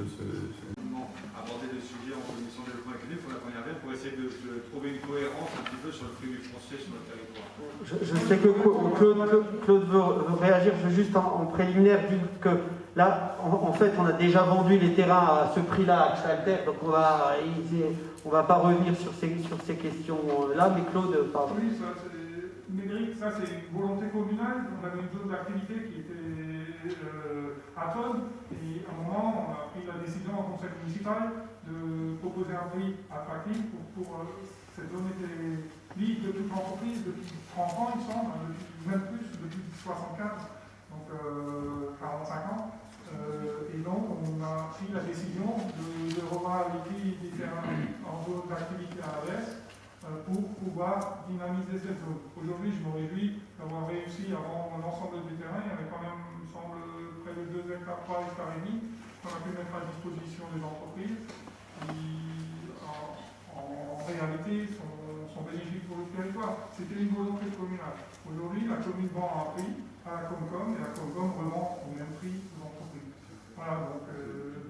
aborder le sujet en commission de développement économique pour la première fois pour essayer de trouver une cohérence un petit peu sur le prix du foncier sur le territoire. Je sais que Claude veut réagir. Je veux juste en préliminaire dire que là, en fait, on a déjà vendu les terrains à ce prix-là à Xalter, donc on va pas revenir sur ces questions-là, mais Claude, pardon. Oui, Médéric, ça c'est une volonté communale. On avait une zone d'activité qui était à Tonne, et à un moment, on a pris la décision en conseil municipal de proposer un prix attractif pour cette zone était libre de toute l'entreprise depuis 30 ans, il semble, même plus, depuis 64, donc 45 ans. Et donc, on a pris la décision de revoir les prix des terrains en zone d'activité à la baisse pour pouvoir dynamiser cette zone. Aujourd'hui, je me réjouis d'avoir réussi à vendre l'ensemble des terrains. Il y avait quand même, il me semble, près de 2 hectares, 3 hectares et demi qu'on a pu mettre à disposition des entreprises qui, en réalité, sont bénéfiques pour le territoire. C'était une volonté communale. Aujourd'hui, la commune vend à un prix à la Comcom et la Comcom revend au même prix aux entreprises. Voilà, donc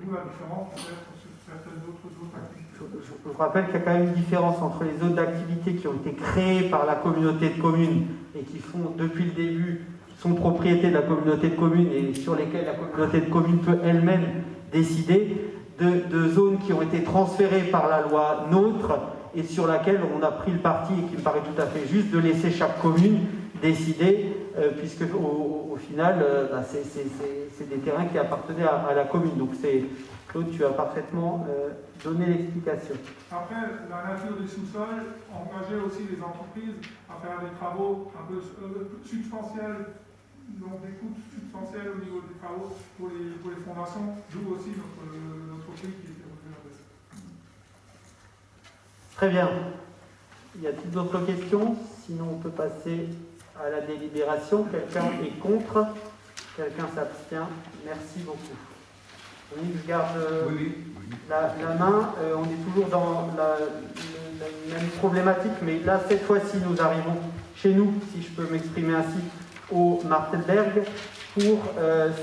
d'où la différence peut-être sur certaines autres activités. Je rappelle qu'il y a quand même une différence entre les zones d'activité qui ont été créées par la communauté de communes et qui font depuis le début sont propriété de la communauté de communes et sur lesquelles la communauté de communes peut elle-même décider, de zones qui ont été transférées par la loi NOTRe et sur laquelle on a pris le parti, et qui me paraît tout à fait juste, de laisser chaque commune décider, puisque au final, c'est des terrains qui appartenaient à la commune. Donc Claude, tu as parfaitement donné l'explication. Après, la nature des sous-sols engageait aussi les entreprises à faire des travaux un peu substantiels, donc des coûts substantiels au niveau des travaux pour les fondations, d'où aussi notre prix qui était revenu à baisse. Très bien. Y a-t-il d'autres questions? Sinon, on peut passer à la délibération. Quelqu'un est contre? Quelqu'un s'abstient? Merci beaucoup. Oui, je garde la main. On est toujours dans la même problématique, mais là, cette fois-ci, nous arrivons chez nous, si je peux m'exprimer ainsi, au Martelberg, pour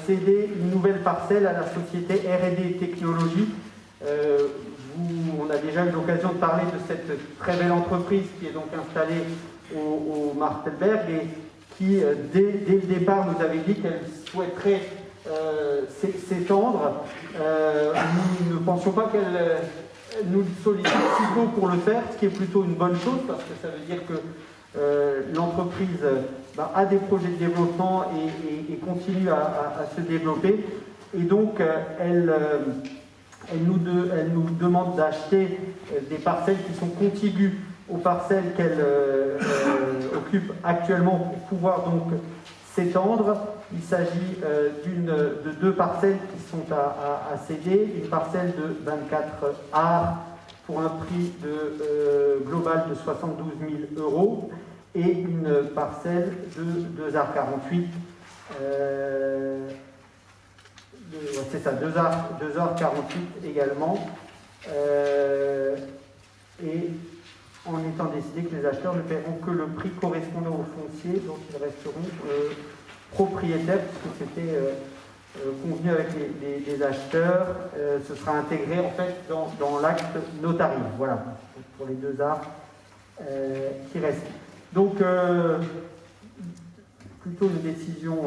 céder une nouvelle parcelle à la société R&D Technologies. on a déjà eu l'occasion de parler de cette très belle entreprise qui est donc installée au Martelberg et qui, dès le départ, nous avait dit qu'elle souhaiterait s'étendre. Nous ne pensions pas qu'elle nous sollicite si tôt pour le faire, ce qui est plutôt une bonne chose parce que ça veut dire que l'entreprise a des projets de développement et continue à se développer. Et donc, elle nous demande d'acheter des parcelles qui sont contiguës aux parcelles qu'elle occupe actuellement pour pouvoir donc s'étendre. Il s'agit de 2 parcelles qui sont à céder, une parcelle de 24 arts pour un prix global de 72 000 € et une parcelle de 2 arts 48. C'est ça, 2 arts 48 également. Et en étant décidé que les acheteurs ne paieront que le prix correspondant au foncier dont ils resteront propriétaires, puisque c'était convenu avec les acheteurs. Ce sera intégré en fait dans l'acte notarié. Voilà, pour les 2 arts qui restent. Donc, plutôt une décision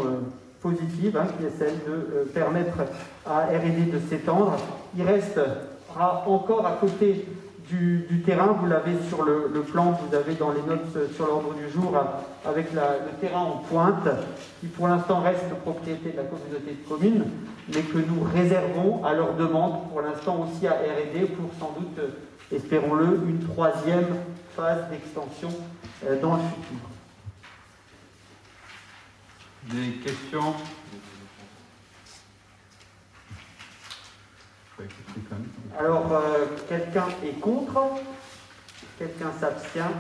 positive, qui est celle de permettre à R&D de s'étendre. Il restera encore à côté du terrain, vous l'avez sur le plan que vous avez dans les notes sur l'ordre du jour, avec le terrain en pointe, qui pour l'instant reste propriété de la communauté de communes, mais que nous réservons à leur demande, pour l'instant aussi à R&D, pour sans doute, espérons-le, une 3e phase d'extension dans le futur. Des questions? Alors, quelqu'un est contre? Quelqu'un s'abstient?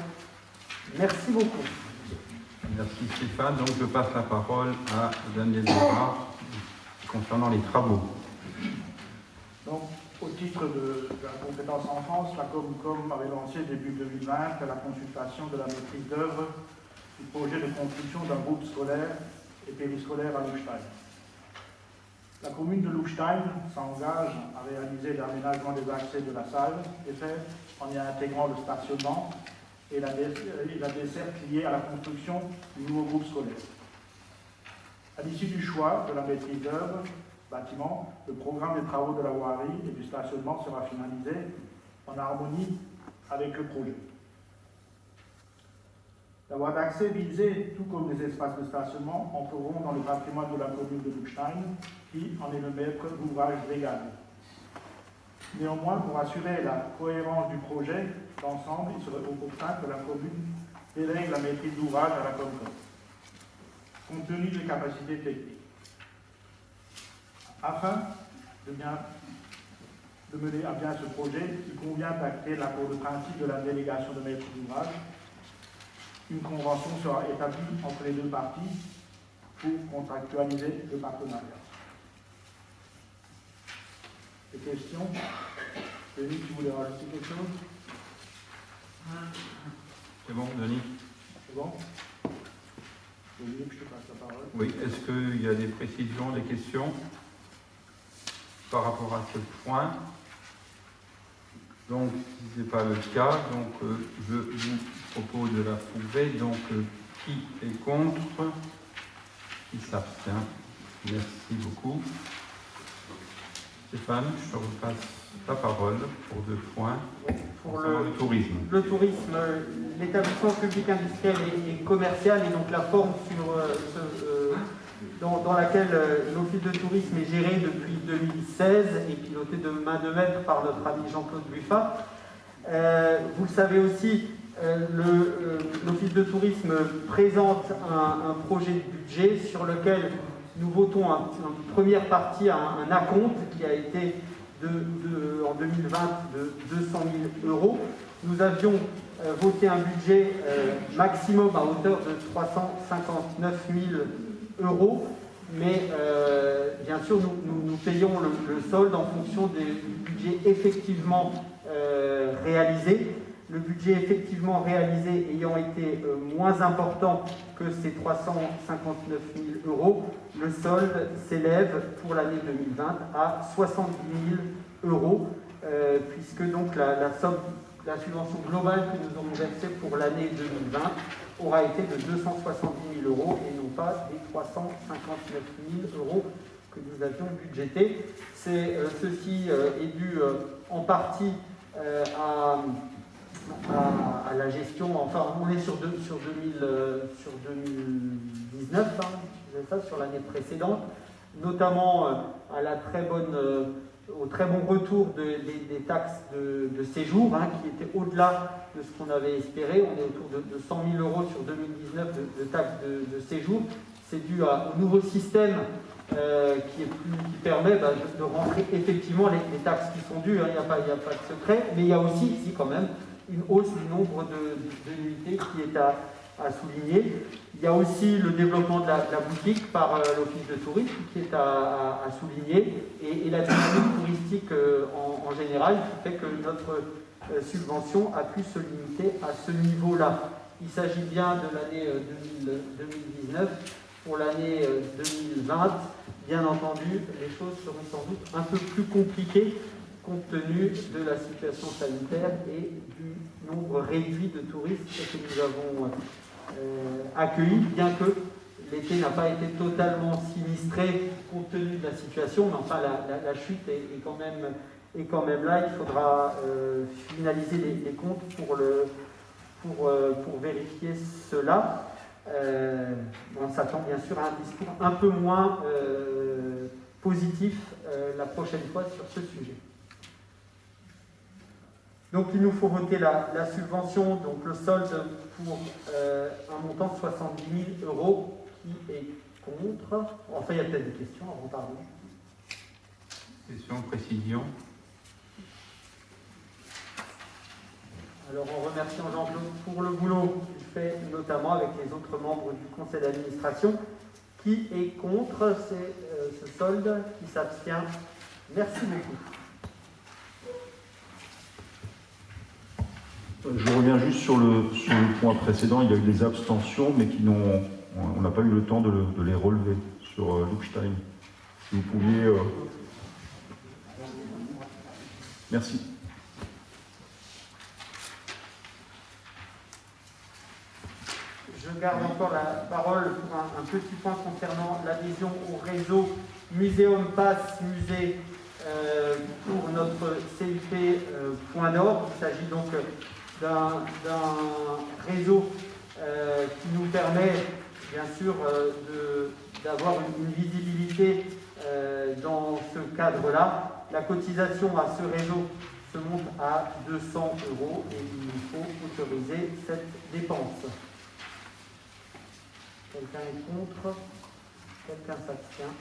Merci beaucoup. Merci Stéphane. Donc je passe la parole à Daniel Bérard concernant les travaux. Donc, au titre de la compétence enfance, la Comcom avait lancé début 2020 la consultation de la maîtrise d'œuvre du projet de construction d'un groupe scolaire et périscolaire à Lugstein. La commune de Lugstein s'engage à réaliser l'aménagement des accès de la salle et fait en y intégrant le stationnement et la desserte liée à la construction du nouveau groupe scolaire. À l'issue du choix de la maîtrise d'œuvre bâtiment, le programme des travaux de la voirie et du stationnement sera finalisé en harmonie avec le projet. La voie d'accès visée, tout comme les espaces de stationnement, entreront dans le patrimoine de la commune de Lugstein, qui en est le maître d'ouvrage légal. Néanmoins, pour assurer la cohérence du projet d'ensemble, il serait opportun que la commune délègue la maîtrise d'ouvrage à la Comcom, compte tenu des capacités techniques. Afin de mener à bien ce projet, il convient d'acter l'accord de principe de la délégation de maître d'ouvrage. Une convention sera établie entre les 2 parties pour contractualiser le partenariat. Des questions? Denis, tu voulais rajouter quelque chose? C'est bon, Denis? C'est bon? Denis, je te passe la parole. Oui, est-ce qu'il y a des précisions, des questions par rapport à ce point? Donc, si ce n'est pas le cas, donc je vous propose de l'approuver. Donc, qui est contre? Qui s'abstient? Merci beaucoup. Stéphane, je te repasse la parole pour 2 points. Pour le tourisme. Le tourisme, l'établissement public industriel et commercial est donc la forme dans laquelle l'office de tourisme est géré depuis 2016 et piloté de main de maître par notre ami Jean-Claude Buffat. Vous le savez aussi, l'office de tourisme présente un projet de budget sur lequel nous votons en première partie un acompte qui a été en 2020 de 200 000 €. Nous avions voté un budget maximum à hauteur de 359 000 €, mais bien sûr nous payons le solde en fonction du budget effectivement réalisé. Le budget effectivement réalisé ayant été moins important que ces 359 000 €, le solde s'élève pour l'année 2020 à 70 000 €. puisque donc la subvention globale que nous aurons versée pour l'année 2020 aura été de 270 000 € et non pas des 359 000 € que nous avions budgété. Ceci est dû en partie à la gestion, enfin on est sur 2019, sur l'année précédente, notamment à au très bon retour des taxes de séjour, qui étaient au-delà de ce qu'on avait espéré. On est autour de 100 000 € sur 2019 de taxes de séjour. C'est dû au nouveau système qui permet de rentrer effectivement les taxes qui sont dues. Il n'y a pas de secret, mais il y a aussi ici quand même une hausse du nombre de nuitées qui est à souligner. Il y a aussi le développement de la boutique par l'Office de tourisme qui est à souligner, et la dynamique touristique en général qui fait que notre subvention a pu se limiter à ce niveau-là. Il s'agit bien de l'année 2019. Pour l'année 2020, bien entendu, les choses seront sans doute un peu plus compliquées compte tenu de la situation sanitaire et du nombre réduit de touristes que nous avons accueillis, bien que l'été n'a pas été totalement sinistré compte tenu de la situation, mais enfin la chute est quand même là. Il faudra finaliser les comptes pour vérifier cela. On s'attend bien sûr à un discours un peu moins positif la prochaine fois sur ce sujet. Donc il nous faut voter la subvention, donc le solde pour un montant de 70 000 €. Qui est contre? Enfin, il y a peut-être des questions avant, pardon. Question, précision. Alors, en remerciant Jean-Claude pour le boulot qu'il fait, notamment avec les autres membres du conseil d'administration. Qui est contre ce solde? Qui s'abstient? Merci beaucoup. Je reviens juste sur le point précédent. Il y a eu des abstentions, mais on n'a pas eu le temps de les relever sur Lupstein. Si vous pouviez... Merci. Je garde encore la parole pour un petit point concernant l'adhésion au réseau Muséum Pass Musée pour notre CIP Point Nord. Il s'agit donc d'un réseau qui nous permet bien sûr d'avoir une visibilité dans ce cadre-là. La cotisation à ce réseau se monte à 200 € et il nous faut autoriser cette dépense. Quelqu'un est contre? Quelqu'un s'abstient?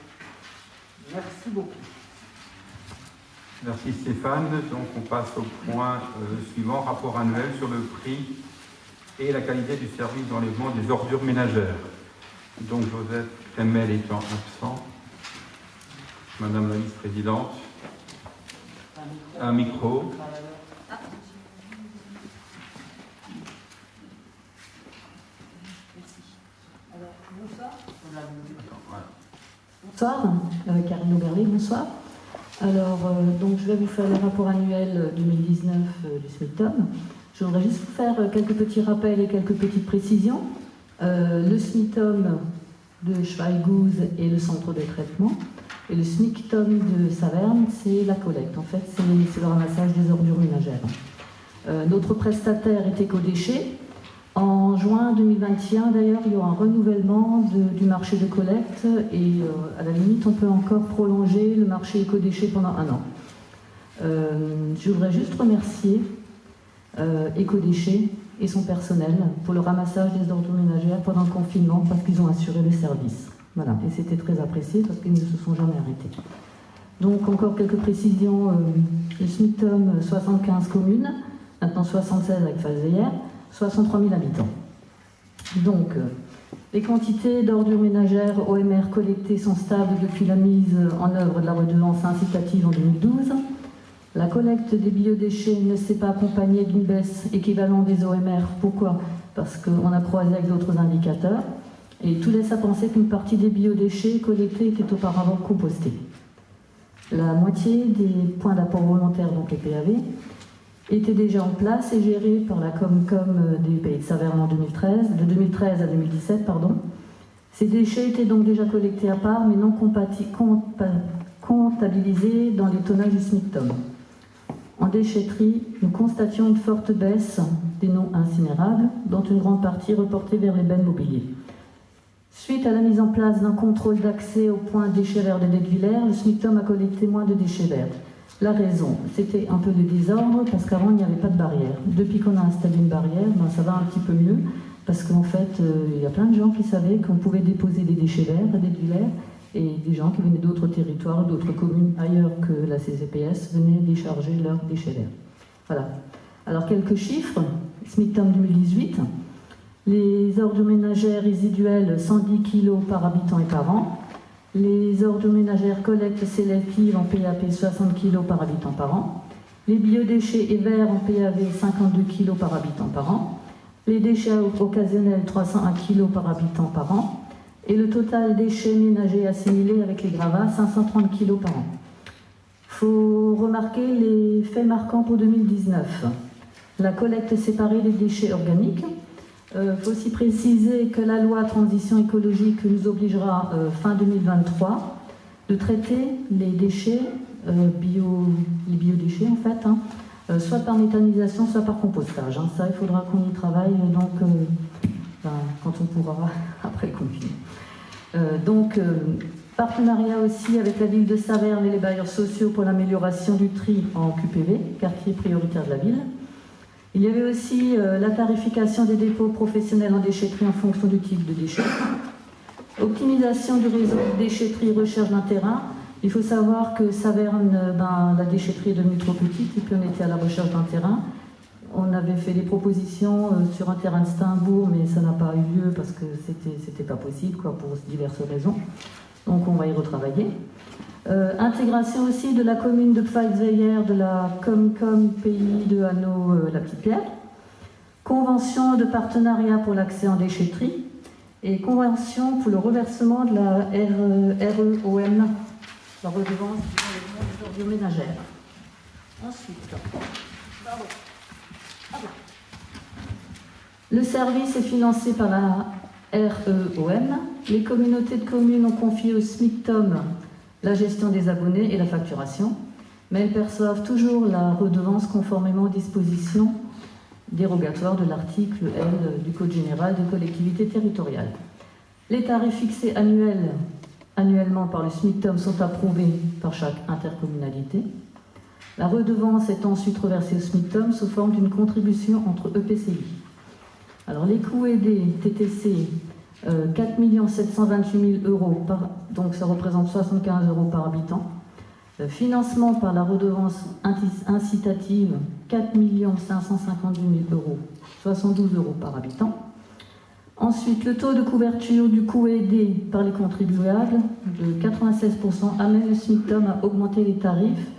Merci beaucoup. Merci Stéphane. Donc on passe au point suivant, rapport annuel sur le prix et la qualité du service d'enlèvement des ordures ménagères. Donc Joseph Kremel étant absent, Madame la vice-présidente, un micro. Bonsoir, Karine Auberlé, bonsoir. Alors, donc je vais vous faire le rapport annuel 2019 du SMICTOM. Je voudrais juste vous faire quelques petits rappels et quelques petites précisions. Le SMICTOM de Schweighouse est le centre de traitement, et le SMICTOM de Saverne, c'est la collecte. En fait, c'est le ramassage des ordures ménagères. Notre prestataire est Écodéchets. En juin 2021, d'ailleurs, il y aura un renouvellement du marché de collecte et à la limite, on peut encore prolonger le marché éco-déchets pendant 1 an. Je voudrais juste remercier Éco-déchets et son personnel pour le ramassage des ordures ménagères pendant le confinement parce qu'ils ont assuré le service. Voilà, et c'était très apprécié parce qu'ils ne se sont jamais arrêtés. Donc, encore quelques précisions. Le SMICTOM, 75 communes, maintenant 76 avec Falzéière. 63 000 habitants. Donc, les quantités d'ordures ménagères OMR collectées sont stables depuis la mise en œuvre de la redevance incitative en 2012. La collecte des biodéchets ne s'est pas accompagnée d'une baisse équivalente des OMR. Pourquoi? Parce qu'on a croisé avec d'autres indicateurs. Et tout laisse à penser qu'une partie des biodéchets collectés était auparavant compostés. La moitié des points d'apport volontaire, donc les PAV, étaient déjà en place et gérés par la Comcom des Pays de Saverne de 2013 à 2017, pardon. Ces déchets étaient donc déjà collectés à part, mais non comptabilisés dans les tonnages du SMICTOM. En déchetterie, nous constations une forte baisse des non incinérables, dont une grande partie reportée vers les bennes mobiliers. Suite à la mise en place d'un contrôle d'accès au point déchets verts de Dietwiller, le SMICTOM a collecté moins de déchets verts. La raison, c'était un peu de désordre, parce qu'avant il n'y avait pas de barrière. Depuis qu'on a installé une barrière, ça va un petit peu mieux, parce qu'en fait, il y a plein de gens qui savaient qu'on pouvait déposer des déchets verts à Dietwiller, et des gens qui venaient d'autres territoires, d'autres communes ailleurs que la CCPS venaient décharger leurs déchets verts. Voilà. Alors quelques chiffres, SMICTOM 2018, les ordures ménagères résiduelles 110 kg par habitant et par an, les ordures ménagères collecte sélectives en PAP 60 kg par habitant par an, les biodéchets et verres en PAV 52 kg par habitant par an, les déchets occasionnels 301 kg par habitant par an, et le total déchets ménagers assimilés avec les gravats 530 kg par an. Il faut remarquer les faits marquants pour 2019. La collecte séparée des déchets organiques. Il faut aussi préciser que la loi transition écologique nous obligera fin 2023 de traiter les déchets, les biodéchets en fait, soit par méthanisation, soit par compostage. Ça, il faudra qu'on y travaille donc, quand on pourra après le confinement. Partenariat aussi avec la ville de Saverne et les bailleurs sociaux pour l'amélioration du tri en QPV, quartier prioritaire de la ville. Il y avait aussi la tarification des dépôts professionnels en déchetterie en fonction du type de déchets. Optimisation du réseau de déchetterie, recherche d'un terrain. Il faut savoir que Saverne, la déchetterie est devenue trop petite et puis on était à la recherche d'un terrain. On avait fait des propositions sur un terrain de Steinbourg, mais ça n'a pas eu lieu parce que c'était pas possible, pour diverses raisons. Donc on va y retravailler. Intégration aussi de la commune de Pfalzweiler, de la Comcom pays de Hanau, la Petite Pierre. Convention de partenariat pour l'accès en déchetterie. Et convention pour le reversement de la REOM, la redevance des ordures ménagères. Ensuite, le service est financé par la REOM. Les communautés de communes ont confié au SMICTOM la gestion des abonnés et la facturation, mais elles perçoivent toujours la redevance conformément aux dispositions dérogatoires de l'article L du Code général des collectivités territoriales. Les tarifs fixés annuellement par le SMICTOM sont approuvés par chaque intercommunalité. La redevance est ensuite reversée au SMICTOM sous forme d'une contribution entre EPCI. Alors les coûts aidés TTC, 4 728 000 euros, donc ça représente 75 € par habitant. Financement par la redevance incitative, 4 552 000 euros, 72 € par habitant. Ensuite, le taux de couverture du coût aidé par les contribuables de 96% amène le SMICTOM à augmenter les tarifs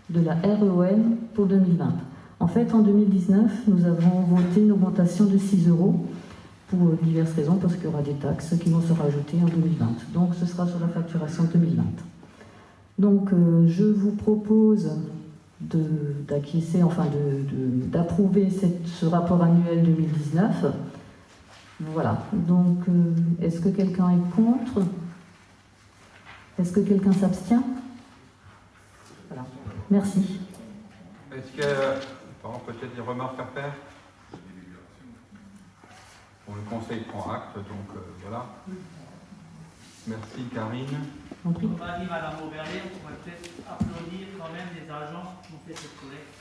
de la REOM pour 2020. En fait, en 2019, nous avons voté une augmentation de 6 € pour diverses raisons, parce qu'il y aura des taxes qui vont se rajouter en 2020. Donc, ce sera sur la facturation 2020. Donc, je vous propose d'acquiescer, d'approuver ce rapport annuel 2019. Voilà. Donc, est-ce que quelqu'un est contre? Est-ce que quelqu'un s'abstient? Voilà. Merci. Est-ce qu'il y a peut-être des remarques à faire? Bon, le Conseil prend acte, donc voilà. Merci Karine. On va dire Madame Auberlet, on pourrait peut-être applaudir quand même les agents qui ont fait cette collecte.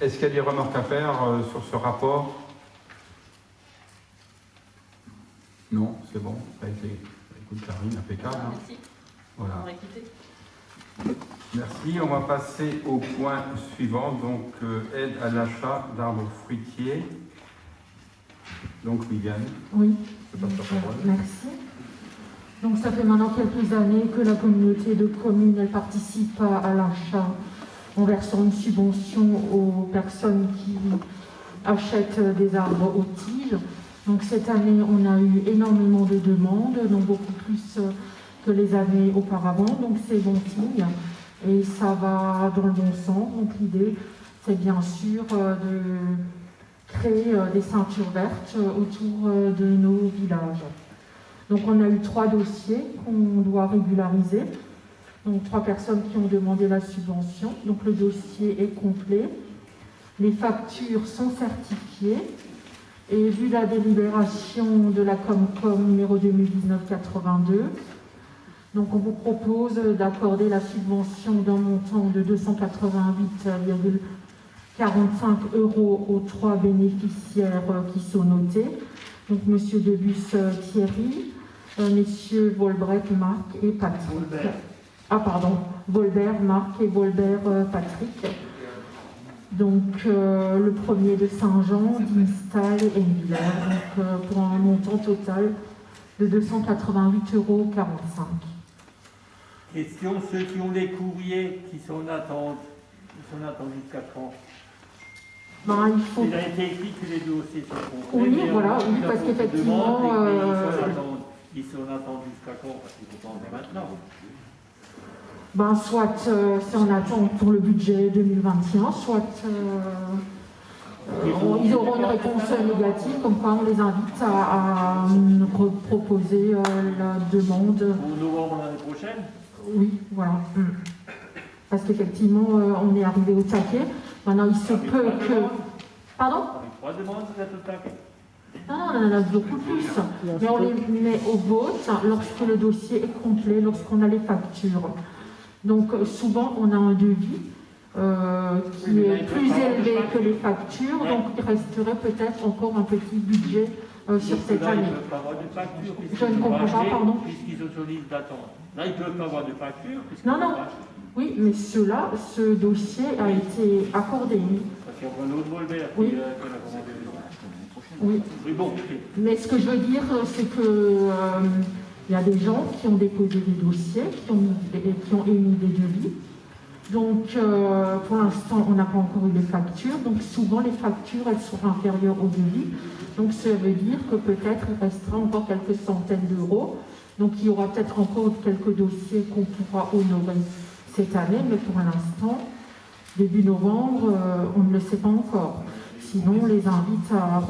Est-ce qu'il y a des remarques à faire sur ce rapport? Non, c'est bon, ça a été. Écoute Karine, impeccable. Merci. Voilà. On va écouter. Merci, on va passer au point suivant, donc aide à l'achat d'arbres fruitiers. Donc Viviane. Oui. Je passe la parole. Merci. Donc ça fait maintenant quelques années que la communauté de communes elle participe à l'achat en versant une subvention aux personnes qui achètent des arbres au TIL. Donc cette année, on a eu énormément de demandes, donc beaucoup plus que les années auparavant, donc c'est bon signe et ça va dans le bon sens. Donc l'idée, c'est bien sûr de créer des ceintures vertes autour de nos villages. Donc on a eu 3 dossiers qu'on doit régulariser, donc 3 personnes qui ont demandé la subvention, donc le dossier est complet, les factures sont certifiées. Et vu la délibération de la Comcom numéro 2019-82, donc on vous propose d'accorder la subvention d'un montant de 288,45 € aux 3 bénéficiaires qui sont notés. Donc M. Debus Thierry, messieurs Volbert, Marc et Patrick. Volbert, Marc et Volbert Patrick. Donc le premier de Saint-Jean, d'Instal et Villers, pour un montant total de 288,45 €. Question, ceux qui ont des courriers qui sont en attente, jusqu'à quand? Il faut... Il a été écrit que les dossiers sont complets. Oui, voilà, oui, parce qu'effectivement... Ils sont en attente jusqu'à quand? Parce qu'il faut pas en faire maintenant. Soit c'est en attente pour le budget 2021, soit ils auront une réponse négative, comme quoi on les invite à proposer la demande. Pour novembre l'année prochaine? Oui, voilà. Parce qu'effectivement, on est arrivé au taquet. Maintenant, il se peut que... Pardon? Avec 3 demandes, vous êtes au taquet? Non, on en a beaucoup plus. Mais on les met au vote lorsque le dossier est complet, lorsqu'on a les factures. Donc souvent on a un devis qui est plus élevé que les factures, donc il resterait peut-être encore un petit budget sur cette année. Ils ne peuvent pas avoir de facture. Je ne comprends pas, pardon. Puisqu'ils autorisent d'attendre. Là, ils ne peuvent pas avoir de facture. Non. Oui, mais ce dossier a été accordé. Parce qu'il y a un autre Volbert qui a commandé. Oui. Bon. Mais ce que je veux dire, c'est que... il y a des gens qui ont déposé des dossiers, qui ont émis des devis. Donc, pour l'instant, on n'a pas encore eu les factures. Donc, souvent, les factures, elles sont inférieures au devis. Donc, ça veut dire que peut-être il restera encore quelques centaines d'euros. Donc, il y aura peut-être encore quelques dossiers qu'on pourra honorer cette année. Mais pour l'instant, début novembre, on ne le sait pas encore. Sinon, on les invite à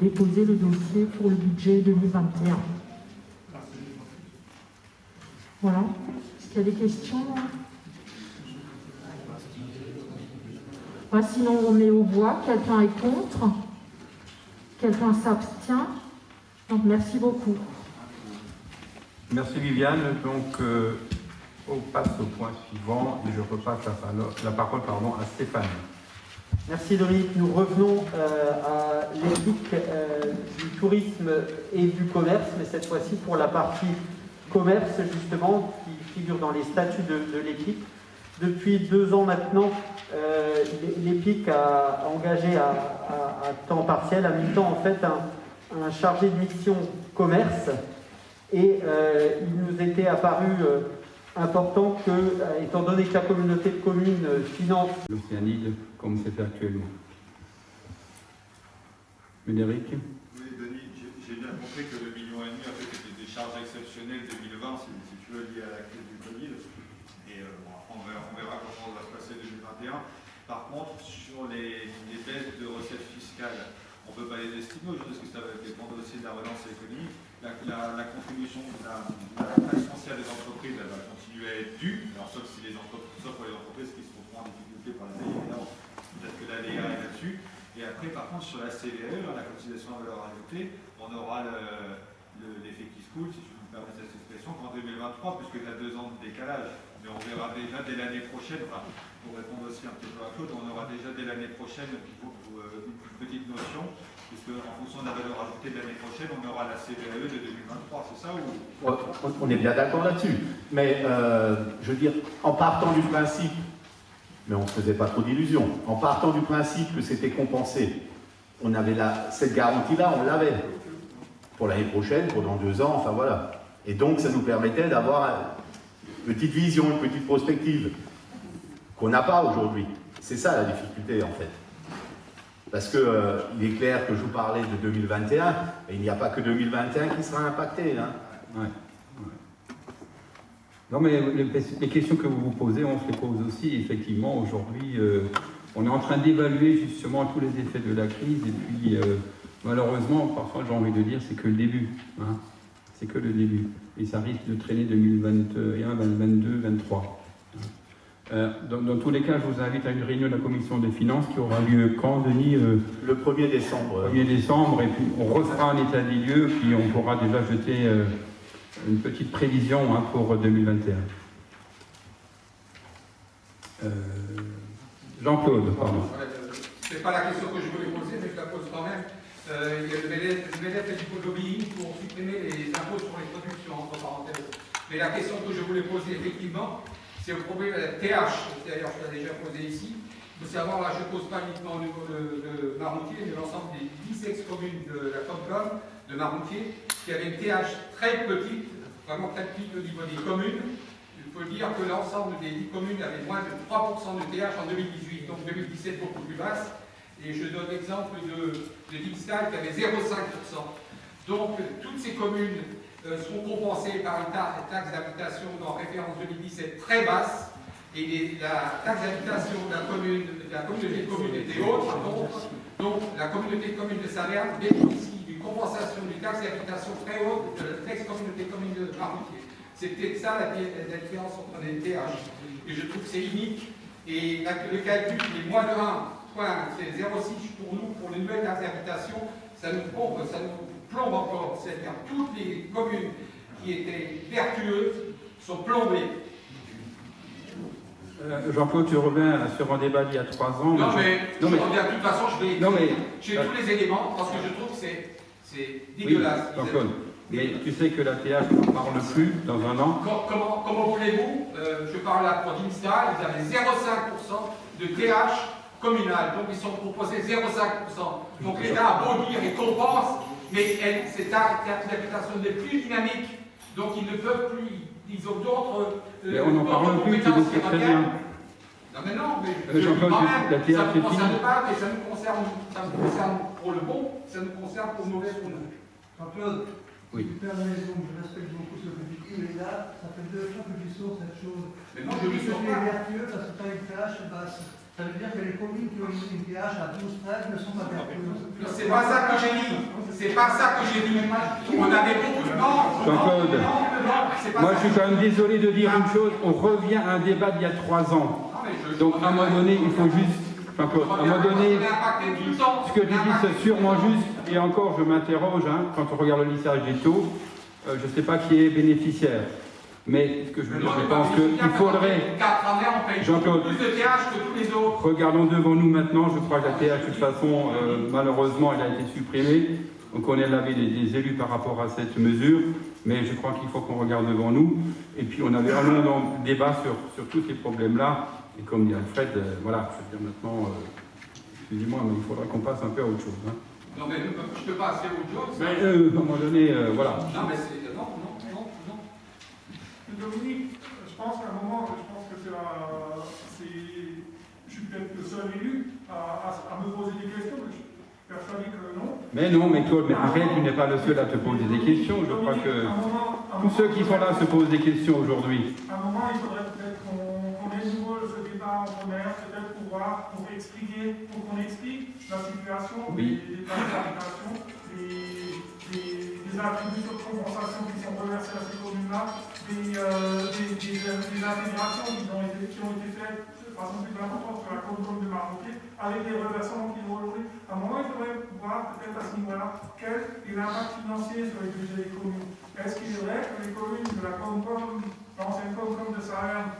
déposer le dossier pour le budget 2021. Voilà. Est-ce qu'il y a des questions? Sinon, on met aux voix. Quelqu'un est contre? Quelqu'un s'abstient? Donc, merci beaucoup. Merci Viviane. Donc, on passe au point suivant et je repasse la parole à Stéphane. Merci Dominique. Nous revenons à l'éthique du tourisme et du commerce, mais cette fois-ci pour la partie commerce, justement, qui figure dans les statuts de l'EPIC. Depuis 2 ans maintenant, l'EPIC a engagé à temps partiel, à mi-temps, en fait, un chargé de mission commerce. Et il nous était apparu important que, étant donné que la communauté de communes finance l'Océanide, comme c'est fait actuellement. Médéric? Oui, Denis, j'ai bien compris que le 1,5 million en fait était des charges exceptionnelles 2020, si tu veux, liées à la crise du Covid. Et on verra comment ça va se passer 2021. Par contre, sur les baisses de recettes fiscales, on ne peut pas les estimer aujourd'hui parce que ça va dépendre aussi de la relance économique. La contribution de la taxe foncière des entreprises, elle va continuer à être due, alors sauf pour les entreprises qui se retrouvent en difficulté par la paye, évidemment, peut-être que l'ADA est là-dessus. Et après, par contre, sur la CVAE, la cotisation à valeur ajoutée, on aura l'effet qui se coule, si je me permets cette expression, qu'en 2023, puisque y a 2 ans de décalage. Mais on verra déjà dès l'année prochaine, pour répondre aussi un petit peu à Claude, on aura déjà dès l'année prochaine une petite notion, puisque en fonction de la valeur ajoutée de l'année prochaine, on aura la CVAE de 2023, c'est ça ou... On est bien d'accord là-dessus. Mais je veux dire, en partant du principe, mais on ne se faisait pas trop d'illusions, en partant du principe que c'était compensé, on avait cette garantie-là, on l'avait. Pour l'année prochaine, pour dans 2 ans, enfin voilà. Et donc ça nous permettait d'avoir une petite vision, une petite prospective, qu'on n'a pas aujourd'hui. C'est ça la difficulté en fait. Parce qu'il est clair que je vous parlais de 2021, et il n'y a pas que 2021 qui sera impacté. Hein. Ouais. Non, mais les questions que vous vous posez, on se les pose aussi. Effectivement, aujourd'hui, on est en train d'évaluer justement tous les effets de la crise. Et puis, malheureusement, parfois, j'ai envie de dire, c'est que le début. Hein. C'est que le début. Et ça risque de traîner 2021, 2022, 2023. Dans tous les cas, je vous invite à une réunion de la commission des finances qui aura lieu quand, Denis Le 1er décembre. 1er décembre, et puis on refera un état des lieux, puis on pourra déjà jeter une petite prévision pour 2021. Jean-Claude, pardon. Ce n'est pas la question que je voulais poser, mais je la pose quand même. Il y a le MEDEF et du lobbying pour supprimer les impôts sur les productions, entre parenthèses. Mais la question que je voulais poser, effectivement, c'est au problème de la TH. D'ailleurs, je l'ai déjà posé ici. Il faut savoir, là, je ne pose pas uniquement au niveau de Marmoutier, mais l'ensemble des 10 ex-communes de la Comcom, de Marmoutier, qui avaient une TH très petite, vraiment très petite au niveau des communes. Il faut dire que l'ensemble des 10 communes avaient moins de 3% de TH en 2018, donc 2017 beaucoup plus basse. Et je donne l'exemple de Dixtal qui avait 0,5%. Donc, toutes ces communes seront compensées par une taxe d'habitation en référence 2017 très basse, et la taxe d'habitation de la communauté de communes était haute, donc la communauté de communes de Saverne bénéficie d'une compensation d'une taxe d'habitation très haute de l'ex-communauté de communes de Marmoutier. C'est peut-être ça la différence entre les TH. Et je trouve que c'est unique, et le calcul est moins de 1, c'est 0,6 pour nous, pour les nouvelles taxes d'habitation, ça nous plombe encore. C'est-à-dire toutes les communes qui étaient vertueuses sont plombées. Jean-Claude, tu reviens sur un débat d'il y a 3 ans. Non, mais je reviens, de toute façon, je vais j'ai tous les éléments, parce que je trouve que c'est dégueulasse. Oui, Jean-Claude, mais tu sais que la TH ne parle plus dans un an. Comment voulez-vous je parle là pour Dinstal, ils avaient 0,5% de TH communal, donc ils sont proposés 0,5%. Donc l'État a beau dire et compense, mais cette interprétation n'est plus dynamique, donc ils ne peuvent plus, ils ont d'autres compétences qui reviennent. Non mais non, mais ça ne nous concerne pas, mais ça nous concerne pour le bon, ça nous concerne pour le mauvais pour nous. Jean-Claude, oui. Tu perds la raison, je respecte beaucoup ce que tu dis, mais là, ça fait 2 fois que tu sors cette chose. Mais non, je ne sors pas. pas. Vertueux parce que tu as une TH basse. Ça veut dire que les communes qui ont une TH à 12 13 ne sont pas vertueuses. C'est pas ça que j'ai dit. C'est pas ça que j'ai dit. On avait beaucoup de temps. Jean-Claude, moi je suis quand même désolé de dire une chose, on revient à un débat d'il y a 3 ans. Donc à un moment donné, il faut juste... Jean-Claude, à un moment donné, ce que tu dis c'est sûrement juste, et encore je m'interroge, quand on regarde le lissage des taux, je ne sais pas qui est bénéficiaire. Mais ce que je veux dire, je pense qu'il faudrait... Jean-Claude, regardons devant nous maintenant, je crois que la TH, de toute façon, malheureusement, elle a été supprimée. Donc on est l'avis des élus par rapport à cette mesure, mais je crois qu'il faut qu'on regarde devant nous. Et puis on avait un long débat sur tous ces problèmes-là. Et comme dit Alfred, voilà, je veux dire maintenant, excusez-moi, mais il faudra qu'on passe un peu à autre chose. Non mais je peux passer à autre chose. Mais à un moment donné, voilà. Non mais c'est... Non. Dominique, je pense qu'à un moment, je suis peut-être le seul élu à me poser des questions, mais je suis persuadé que non. Mais non, mais Claude, mais arrête, tu n'es pas le seul à te poser des questions. Je crois que tous ceux qui sont là se posent des questions aujourd'hui. À un moment, il faudrait peut-être qu'on ait de nouveau ce débat en commerce, peut-être pour qu'on explique la situation des taxes d'habitation, des attributions de compensation qui sont reversées à ces communes-là, des intégrations qui ont été faites de façon plus importante sur la commune de Marmoutier, avec des reversements qui vont aujourd'hui. À un moment, il faudrait voir peut-être à ce niveau-là quel est l'impact financier sur les budgets des communes. Est-ce qu'il est vrai que les communes de la Comcom, l'ancienne Comcom de Saverne,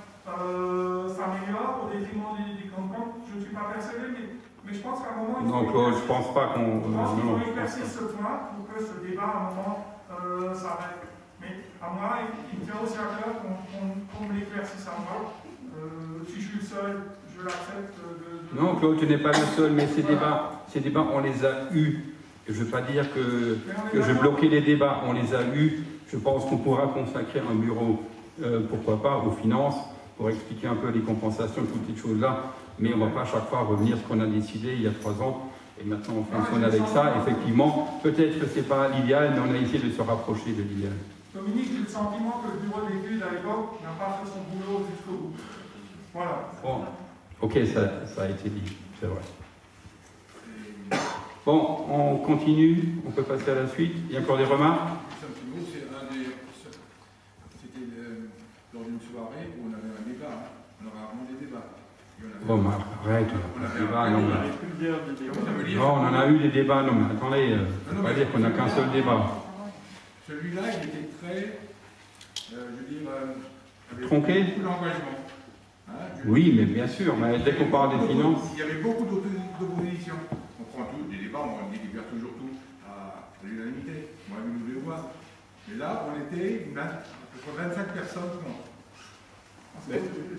s'améliorent au détriment des Comcom? Je ne suis pas persuadé, mais je pense qu'à un moment... Non, Claude, je ne pense pas qu'on... Je pense qu'il faut éclaircir ce point pour que ce débat, à un moment, s'arrête. Mais à moi, il me tient aussi à cœur qu'on me l'éclaircisse à moi. Si je suis le seul, je l'accepte. Non, Claude, tu n'es pas le seul, mais ces débats, on les a eus. Je ne veux pas dire que je bloquais les débats, on les a eus. Je pense qu'on pourra consacrer un bureau, pourquoi pas, aux finances, pour expliquer un peu les compensations, toutes ces choses-là. Mais on ne va pas à chaque fois revenir ce qu'on a décidé il y a 3 ans. Et maintenant, on fonctionne avec ça. Effectivement, peut-être que ce n'est pas l'idéal, mais on a essayé de se rapprocher de l'idéal. Dominique, j'ai le sentiment que le bureau d'études à l'époque n'a pas fait son boulot jusqu'au bout. Voilà. Bon, ok, ça a été dit, c'est vrai. Bon, on continue, on peut passer à la suite. Il y a encore des remarques? C'était lors d'une soirée où on avait un débat. On avait rarement des débats. Bon, mais arrête, on a un débat, non, mais... Non, on en a eu des débats, non, mais attendez, on va dire qu'on n'a qu'un seul débat. Celui-là, il était très, je veux dire, avec tronqué? beaucoup d'engagement. Hein, oui, mais bien sûr, mais dès qu'on parle des finances... Il y avait beaucoup d'opposition. On prend tout, des débats, on délibère toujours tout à l'unanimité. Moi, nous voulons voir. Mais là, on était à peu près 25 personnes contre.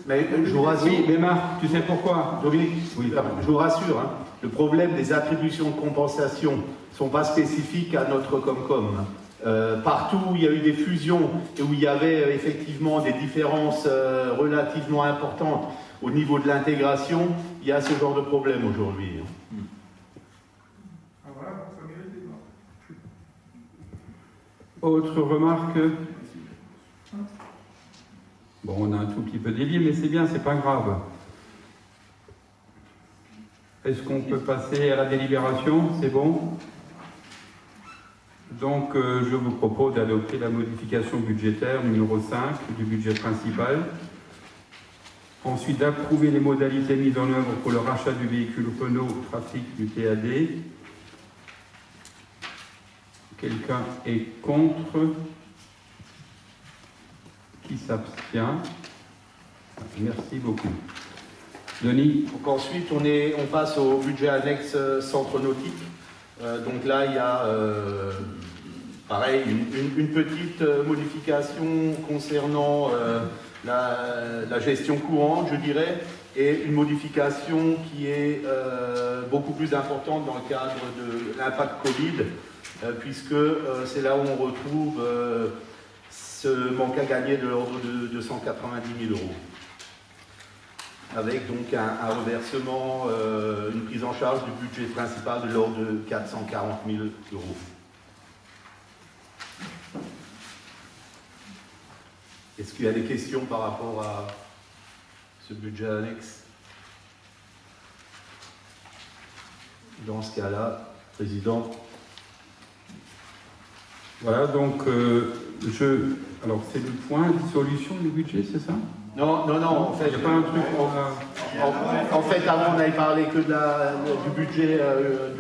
Mais je vous rassure. Oui, mais Marc, tu sais pourquoi? Dominique, oui, je vous rassure, hein, le problème des attributions de compensation ne sont pas spécifiques à notre Comcom. Partout où il y a eu des fusions et où il y avait effectivement des différences relativement importantes au niveau de l'intégration, il y a ce genre de problème aujourd'hui. Autre remarque? Bon, on a un tout petit peu dévié, mais c'est bien, c'est pas grave. Est-ce qu'on peut passer à la délibération? C'est bon? Donc, je vous propose d'adopter la modification budgétaire numéro 5 du budget principal. Ensuite, d'approuver les modalités mises en œuvre pour le rachat du véhicule Renault Trafic du TAD. Quelqu'un est contre? Qui s'abstient? Merci beaucoup. Denis? Donc ensuite, on passe au budget annexe centre nautique. Donc là, il y a pareil, une petite modification concernant la gestion courante, je dirais, et une modification qui est beaucoup plus importante dans le cadre de l'impact Covid, puisque c'est là où on retrouve ce manque à gagner de l'ordre de 290 000 €. Avec donc un reversement, une prise en charge du budget principal de l'ordre de 440 000 €. Est-ce qu'il y a des questions par rapport à ce budget annexe? Dans ce cas-là, Président. Voilà, donc alors c'est le point dissolution du budget, c'est ça? Non, en fait, il n'y a pas un truc en fait, avant on n'avait parlé que du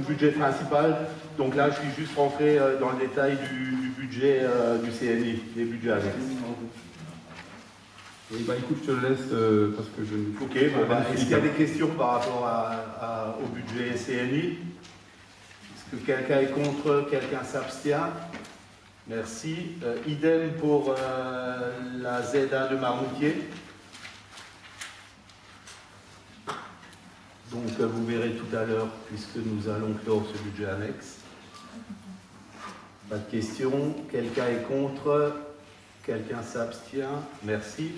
budget principal, donc là je suis juste rentré dans le détail du budget du CNI, des budgets annexes. Oui, bah écoute, je te laisse parce que je ne... Ok, est-ce qu'il y a des questions par rapport au budget CNI? Est-ce que quelqu'un est contre, quelqu'un s'abstient? Merci. Idem pour la Z1 de Marmoutier. Donc vous verrez tout à l'heure, puisque nous allons clore ce budget annexe. Pas de questions. Quelqu'un est contre? Quelqu'un s'abstient? Merci.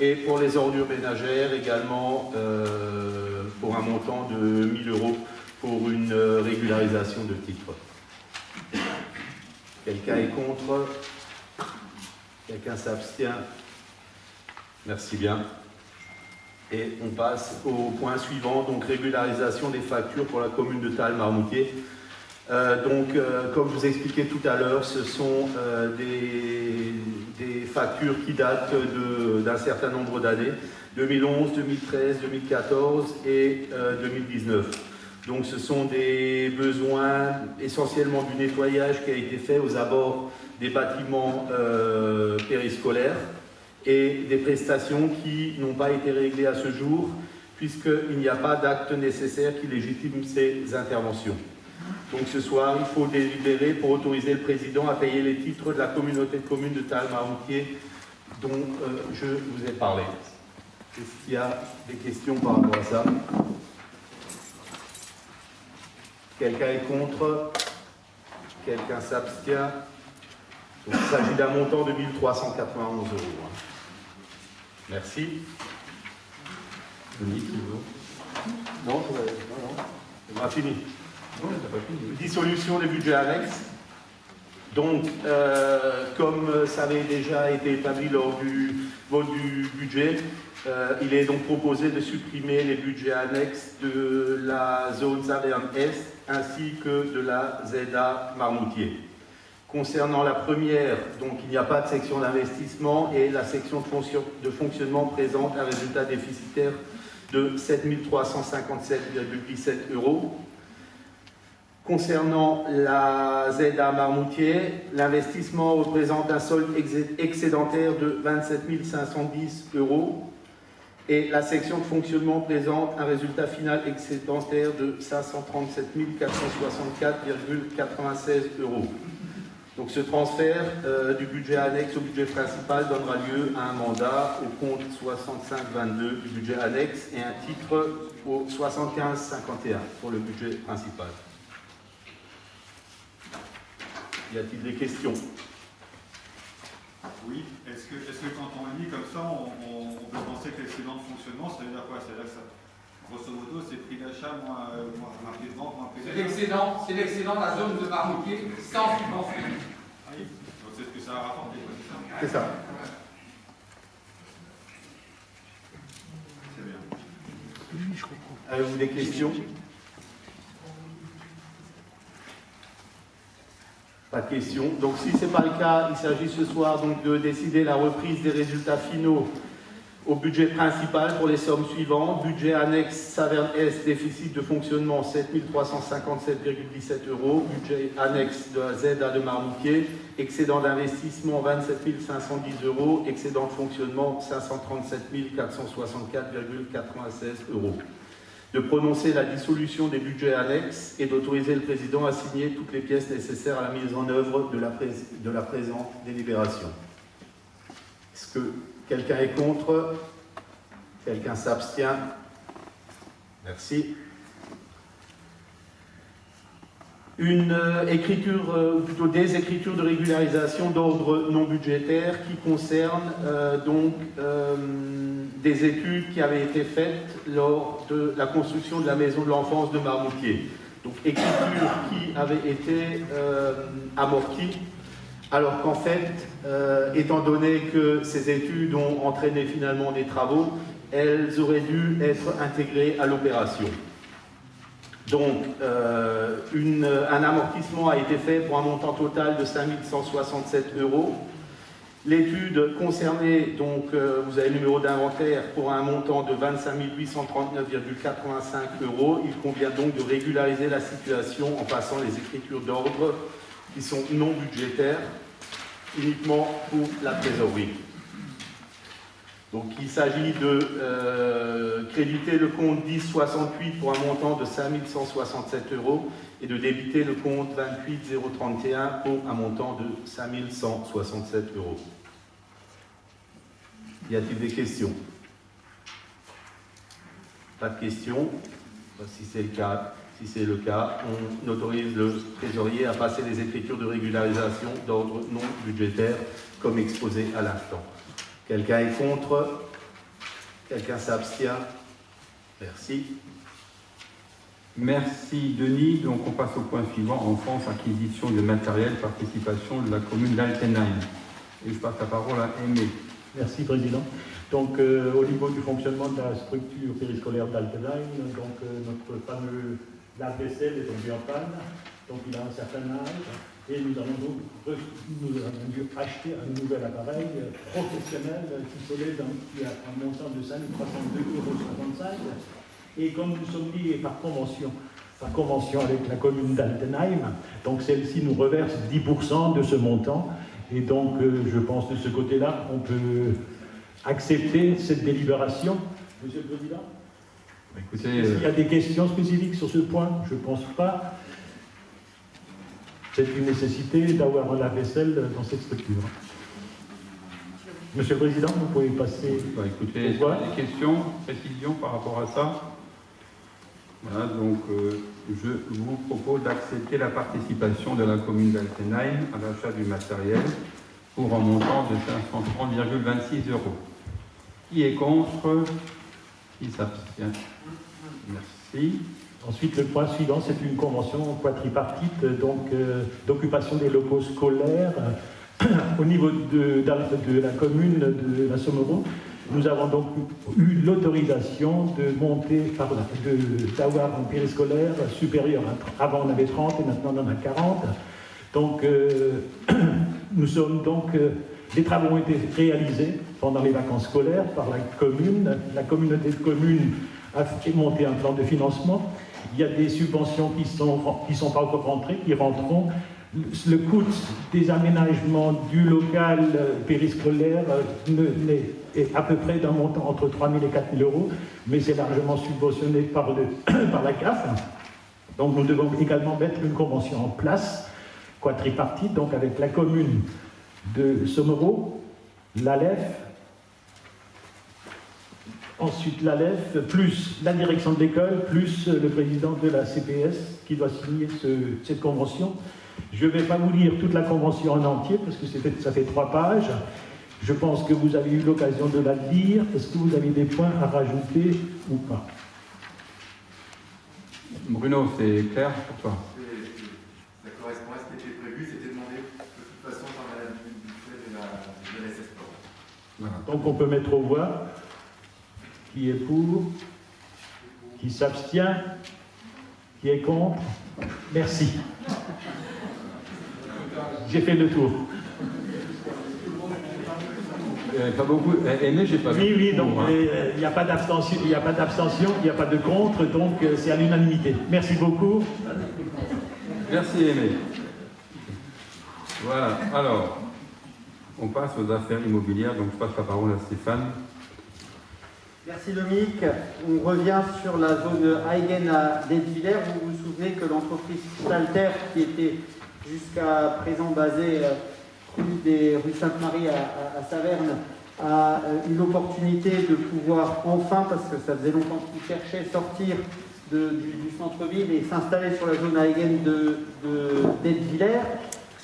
Et pour les ordures ménagères également, pour un montant de 1 000 € pour une régularisation de titre. Quelqu'un est contre? Quelqu'un s'abstient? Merci bien. Et on passe au point suivant, donc régularisation des factures pour la commune de Thalles-Marmoutier. Comme je vous expliquais tout à l'heure, ce sont des factures qui datent d'un certain nombre d'années, 2011, 2013, 2014 et 2019. Donc ce sont des besoins essentiellement du nettoyage qui a été fait aux abords des bâtiments périscolaires et des prestations qui n'ont pas été réglées à ce jour puisqu'il n'y a pas d'acte nécessaire qui légitime ces interventions. Donc ce soir, il faut délibérer pour autoriser le président à payer les titres de la communauté de communes de Thalles-Marmoutier dont je vous ai parlé. Est-ce qu'il y a des questions par rapport à ça? Quelqu'un est contre? Quelqu'un s'abstient? Donc, il s'agit d'un montant de 1 391 €. Merci. Denis, tu veux? Non, c'est pas fini. Dissolution des budgets annexes. Donc, comme ça avait déjà été établi lors du vote du budget, il est donc proposé de supprimer les budgets annexes de la zone Saverne Est ainsi que de la ZA Marmoutier. Concernant la première, donc il n'y a pas de section d'investissement et la section de fonctionnement présente un résultat déficitaire de 7 357,17 €. Concernant la ZA Marmoutier, l'investissement représente un solde excédentaire de 27 510 € et la section de fonctionnement présente un résultat final excédentaire de 537 464,96 €. Donc ce transfert du budget annexe au budget principal donnera lieu à un mandat au compte 6522 du budget annexe et un titre au 7551 pour le budget principal. Y a-t-il des questions? Oui. Est-ce que quand on lit comme ça, on peut penser que l'excédent de fonctionnement, ça veut dire quoi? C'est-à-dire que ça, grosso modo, c'est prix d'achat moins prix de vente, moins prix d'achat. C'est l'excédent de la zone de Marmoutier sans subvention. Ah oui, donc c'est ce que ça a rapporté, c'est ça? C'est ça. C'est bien. Avez-vous des questions? Pas de questions. Donc si ce n'est pas le cas, il s'agit ce soir donc de décider la reprise des résultats finaux au budget principal pour les sommes suivantes. Budget annexe Saverne Est, déficit de fonctionnement 7 357,17 €. Budget annexe de la ZA de Marmoutier, excédent d'investissement 27 510 €. Excédent de fonctionnement 537 464,96 €. De prononcer la dissolution des budgets annexes et d'autoriser le président à signer toutes les pièces nécessaires à la mise en œuvre de la présente délibération. Est-ce que quelqu'un est contre? Quelqu'un s'abstient? Merci. Une écriture, ou plutôt des écritures de régularisation d'ordre non budgétaire qui concernent des études qui avaient été faites lors de la construction de la maison de l'enfance de Marmoutier. Donc écriture qui avait été amortie, alors qu'en fait, étant donné que ces études ont entraîné finalement des travaux, elles auraient dû être intégrées à l'opération. Donc, un amortissement a été fait pour un montant total de 5 167 €. L'étude concernée, donc, vous avez le numéro d'inventaire pour un montant de 25 839,85 €. Il convient donc de régulariser la situation en passant les écritures d'ordre qui sont non budgétaires, uniquement pour la trésorerie. Donc il s'agit de créditer le compte 1068 pour un montant de 5 167 € et de débiter le compte 28 031 pour un montant de 5 167 €. Y a-t-il des questions? Pas de questions. Si c'est le cas, on autorise le trésorier à passer les écritures de régularisation d'ordre non budgétaire comme exposé à l'instant. Quelqu'un est contre? Quelqu'un s'abstient? Merci. Merci Denis. Donc on passe au point suivant. Enfance, acquisition de matériel, participation de la commune d'Altenheim. Et je passe la parole à Aimé. Merci Président. Donc au niveau du fonctionnement de la structure périscolaire d'Altenheim, donc notre fameux lave-vaisselle est tombé en panne. Donc il a un certain âge. Et nous avons dû acheter un nouvel appareil professionnel qui a un montant de 5 302,65 €. Et comme nous sommes liés par convention avec la commune d'Altenheim, donc celle-ci nous reverse 10% de ce montant. Et donc je pense de ce côté-là, on peut accepter cette délibération. Monsieur le Président, est-ce qu'il y a des questions spécifiques sur ce point? Je ne pense pas. C'est une nécessité d'avoir un lave-vaisselle dans cette structure. Monsieur le Président, vous pouvez passer. Écoutez, est-ce qu'il y a des questions, précisions par rapport à ça? Voilà, donc je vous propose d'accepter la participation de la commune d'Altenheim à l'achat du matériel pour un montant de 530,26 €. Qui est contre? Qui s'abstient? Merci. Ensuite, le point suivant, c'est une convention quadripartite, donc d'occupation des locaux scolaires au niveau de la commune de la Sommereau. Nous avons donc eu l'autorisation de monter, d'avoir un périscolaire supérieur. Avant, on avait 30 et maintenant, on en a 40. Donc, nous sommes donc... les travaux ont été réalisés pendant les vacances scolaires par la commune. La communauté de communes a fait monter un plan de financement. Il y a des subventions qui sont pas encore rentrées, qui rentreront. Le coût des aménagements du local périscolaire est à peu près d'un montant entre 3 000 et 4 000 euros, mais c'est largement subventionné par la CAF. Donc nous devons également mettre une convention en place, quadripartite, donc avec la commune de Sommereau, l'ALEF, ensuite l'ALEF, plus la direction de l'école, plus le président de la CPS qui doit signer cette convention. Je ne vais pas vous lire toute la convention en entier, parce que ça fait 3 pages. Je pense que vous avez eu l'occasion de la lire. Est-ce que vous avez des points à rajouter ou pas? Bruno, c'est clair pour toi? Ça correspond à ce qui était prévu, c'était demandé de toute façon par Madame Buffet de la SSPOR. Voilà. Donc on peut mettre aux voix. Qui est pour? Qui s'abstient? Qui est contre? Merci. J'ai fait le tour. Pas beaucoup. Aimé, j'ai pas vu. Oui, donc il n'y a pas d'abstention, il n'y a pas de contre, donc c'est à l'unanimité. Merci beaucoup. Merci Aimé. Voilà, alors, on passe aux affaires immobilières, donc je passe la parole à Stéphane. Merci Dominique. On revient sur la zone Haegen à d'Etteviller. Vous vous souvenez que l'entreprise Stalter, qui était jusqu'à présent basée rue Sainte-Marie à Saverne, a eu l'opportunité de pouvoir enfin, parce que ça faisait longtemps qu'ils cherchaient, sortir du centre-ville et s'installer sur la zone Haegen d'Etteviller.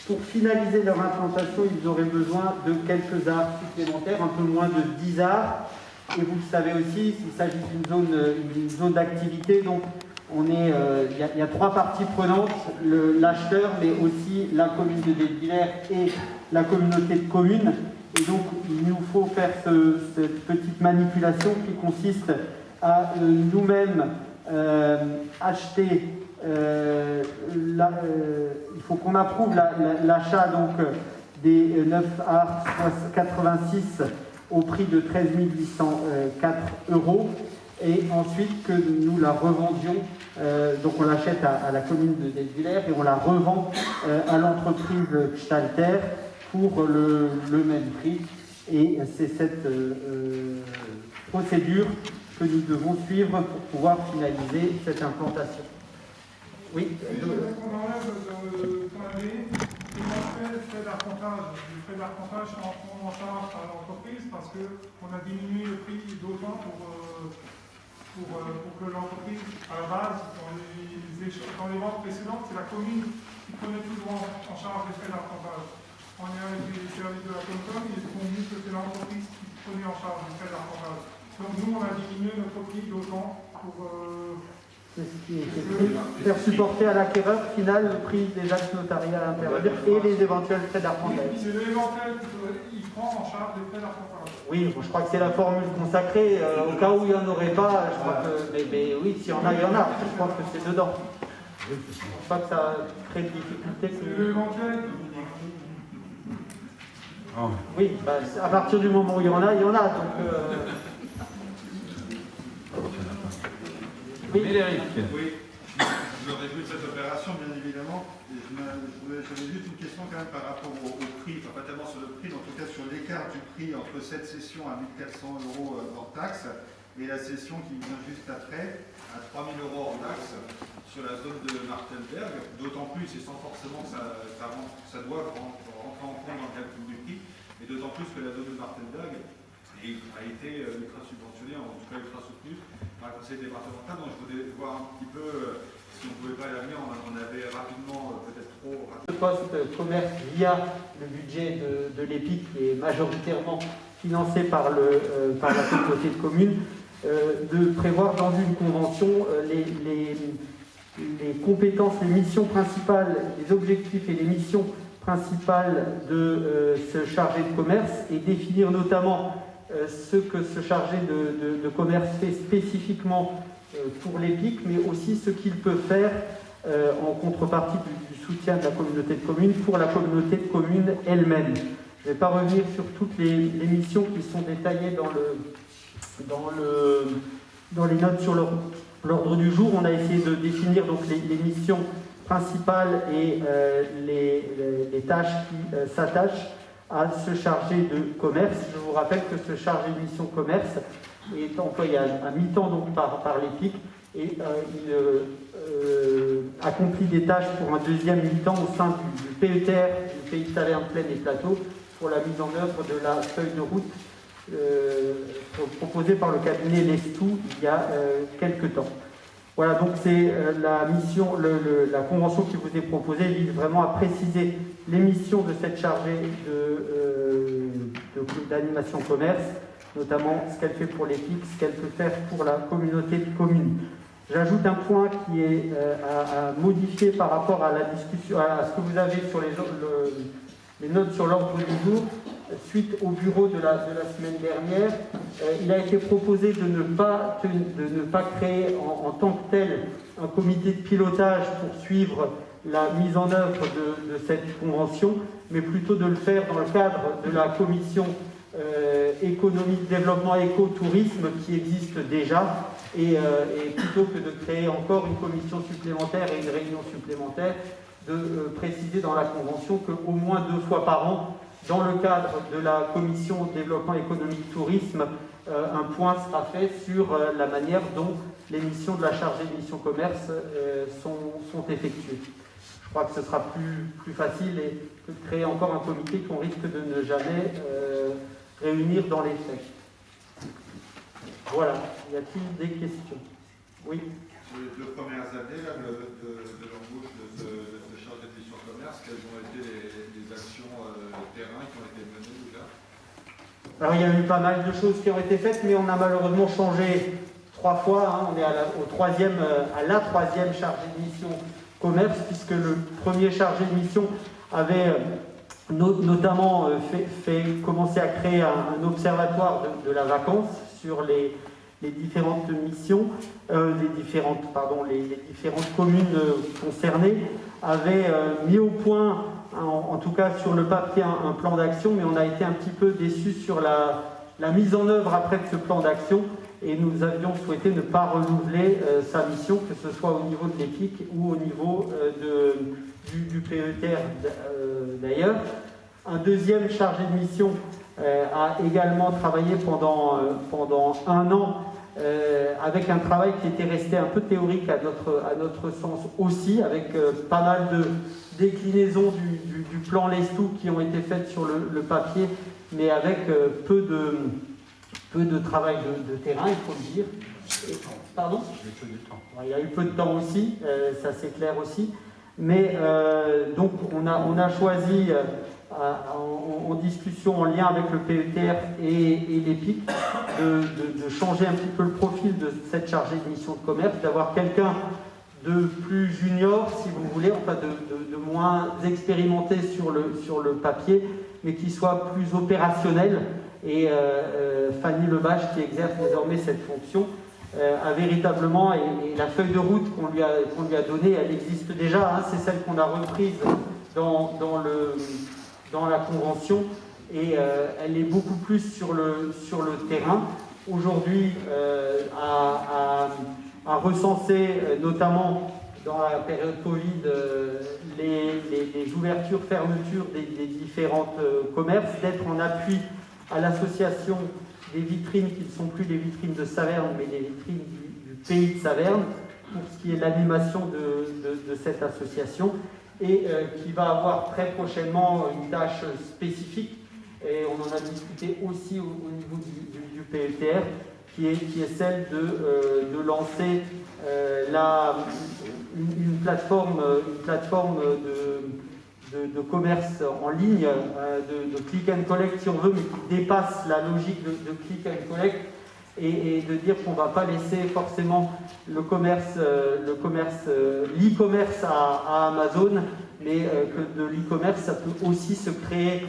Pour finaliser leur implantation, ils auraient besoin de quelques arts supplémentaires, un peu moins de 10 arts. Et vous le savez aussi, il s'agit d'une zone d'activité, donc il y a 3 parties prenantes, l'acheteur, mais aussi la commune de D'Etteviller et la communauté de communes. Et donc, il nous faut faire cette petite manipulation qui consiste à nous-mêmes acheter, il faut qu'on approuve l'achat donc des 9 arts 86 au prix de 13 804 €, et ensuite que nous la revendions, donc on l'achète à la commune de D'Etteviller et on la revend à l'entreprise Stalter pour le même prix. Et c'est cette procédure que nous devons suivre pour pouvoir finaliser cette implantation. Oui. On enlève le point B, le frais d'arpentage en charge à l'entreprise, parce qu'on a diminué le prix d'autant pour que l'entreprise, à la base, dans les ventes précédentes, c'est la commune qui prenait toujours en charge les frais d'arpentage. On est avec les services de la Comcom, ils ont dit que c'est l'entreprise qui prenait en charge les frais d'arpentage. Donc nous, on a diminué notre prix d'autant pour... C'est ce qui est faire supporter à l'acquéreur final le prix des actes notariés à l'intérieur et les éventuels frais d'arpentage. C'est l'éventuel qui prend en charge les frais d'arpentage. Oui, je crois que c'est la formule consacrée. Au cas où il n'y en aurait pas, je crois que. Mais oui, s'il y en a, il y en a. Je pense que c'est dedans. Je ne pense pas que ça crée de difficultés. C'est l'éventuel. Oui, à partir du moment où il y en a, il y en a. Donc, oui, Médéric. Oui, je me réjouis de cette opération, bien évidemment. J'avais juste une question quand même par rapport au prix, enfin pas tellement sur le prix, mais en tout cas sur l'écart du prix entre cette session à 1 400 € hors taxe et la session qui vient juste après à 3 000 € hors taxe sur la zone de Martenberg. D'autant plus, et sans forcément que ça doit rentrer en compte dans le calcul du prix, mais d'autant plus que la zone de Martenberg a été ultra subventionnée, en tout cas ultra soutenue par le conseil départemental. Donc je voulais voir un petit peu si on ne pouvait pas y aller, on avait rapidement, peut-être trop rapidement. Le poste commerce via le budget de l'EPIC, qui est majoritairement financé par la communauté de communes, de prévoir dans une convention les compétences, les missions principales, les objectifs et les missions principales de ce chargé de commerce et définir notamment ce que ce chargé de commerce fait spécifiquement pour l'EPIC, mais aussi ce qu'il peut faire en contrepartie du soutien de la communauté de communes pour la communauté de communes elle-même. Je ne vais pas revenir sur toutes les missions qui sont détaillées dans les notes sur l'ordre du jour. On a essayé de définir donc les missions principales et les tâches qui s'attachent à ce chargé de commerce. Je vous rappelle que ce chargé de mission commerce est employé à mi-temps donc par l'EPIC et il accomplit des tâches pour un deuxième mi-temps au sein du PETR, du Pays de Saverne, Plaine et Plateau, pour la mise en œuvre de la feuille de route proposée par le cabinet Lestou il y a quelques temps. Voilà, donc c'est la mission, la convention qui vous est proposée vise vraiment à préciser les missions de cette chargée d'animation commerce, notamment ce qu'elle fait pour l'EPIC, ce qu'elle peut faire pour la communauté de communes. J'ajoute un point qui est à modifier par rapport à la discussion, à ce que vous avez sur les notes sur l'ordre du jour. Suite au bureau de la semaine dernière, il a été proposé de ne pas créer en tant que tel un comité de pilotage pour suivre la mise en œuvre de cette convention, mais plutôt de le faire dans le cadre de la commission économie, développement, écotourisme qui existe déjà, et plutôt que de créer encore une commission supplémentaire et une réunion supplémentaire, de préciser dans la convention qu'au moins 2 fois par an, dans le cadre de la commission développement économique tourisme, un point sera fait sur la manière dont les missions de la chargée de mission commerce sont effectuées. Je crois que ce sera plus facile que de créer encore un comité qu'on risque de ne jamais réunir dans les faits. Voilà. Y a-t-il des questions? Oui. Sur les 2 premières années là, de l'embauche de ce chargé de mission commerce, quelles ont été les actions terrain qui ont été menées déjà? Alors il y a eu pas mal de choses qui ont été faites, mais on a malheureusement changé 3 fois. Hein. On est à la troisième chargée de mission commerce, puisque le premier chargé de mission avait notamment commencé à créer un observatoire de la vacance sur les différentes missions, les différentes communes concernées, avait mis au point, en tout cas sur le papier, un plan d'action, mais on a été un petit peu déçus sur la mise en œuvre après de ce plan d'action, et nous avions souhaité ne pas renouveler sa mission, que ce soit au niveau de l'EPIC ou au niveau du PETR d'ailleurs. Un deuxième chargé de mission a également travaillé pendant 1 an avec un travail qui était resté un peu théorique à notre sens aussi, avec pas mal de déclinaisons du plan Lestou qui ont été faites sur le papier, mais avec peu de travail de terrain, il faut le dire. Pardon ? Il y a eu peu de temps aussi, ça c'est clair aussi. Mais donc on a choisi en discussion, en lien avec le PETR et l'EPIC, de changer un petit peu le profil de cette chargée de mission de commerce, d'avoir quelqu'un de plus junior, si vous voulez, enfin de moins expérimenté sur le papier, mais qui soit plus opérationnel. Et Fanny Lebache, qui exerce désormais cette fonction, a véritablement, et la feuille de route qu'on lui a donnée, elle existe déjà, hein, c'est celle qu'on a reprise dans la convention, et elle est beaucoup plus sur le terrain. Aujourd'hui, à recenser, notamment dans la période Covid, les ouvertures, fermetures des différents commerces, d'être en appui à l'association des vitrines qui ne sont plus les vitrines de Saverne, mais les vitrines du Pays de Saverne, pour ce qui est l'animation de cette association, et qui va avoir très prochainement une tâche spécifique, et on en a discuté aussi au niveau du PETR, qui est celle de lancer une plateforme de commerce en ligne, de click and collect si on veut, mais qui dépasse la logique de click and collect, et de dire qu'on ne va pas laisser forcément l'e-commerce à Amazon, mais que de l'e-commerce, ça peut aussi se créer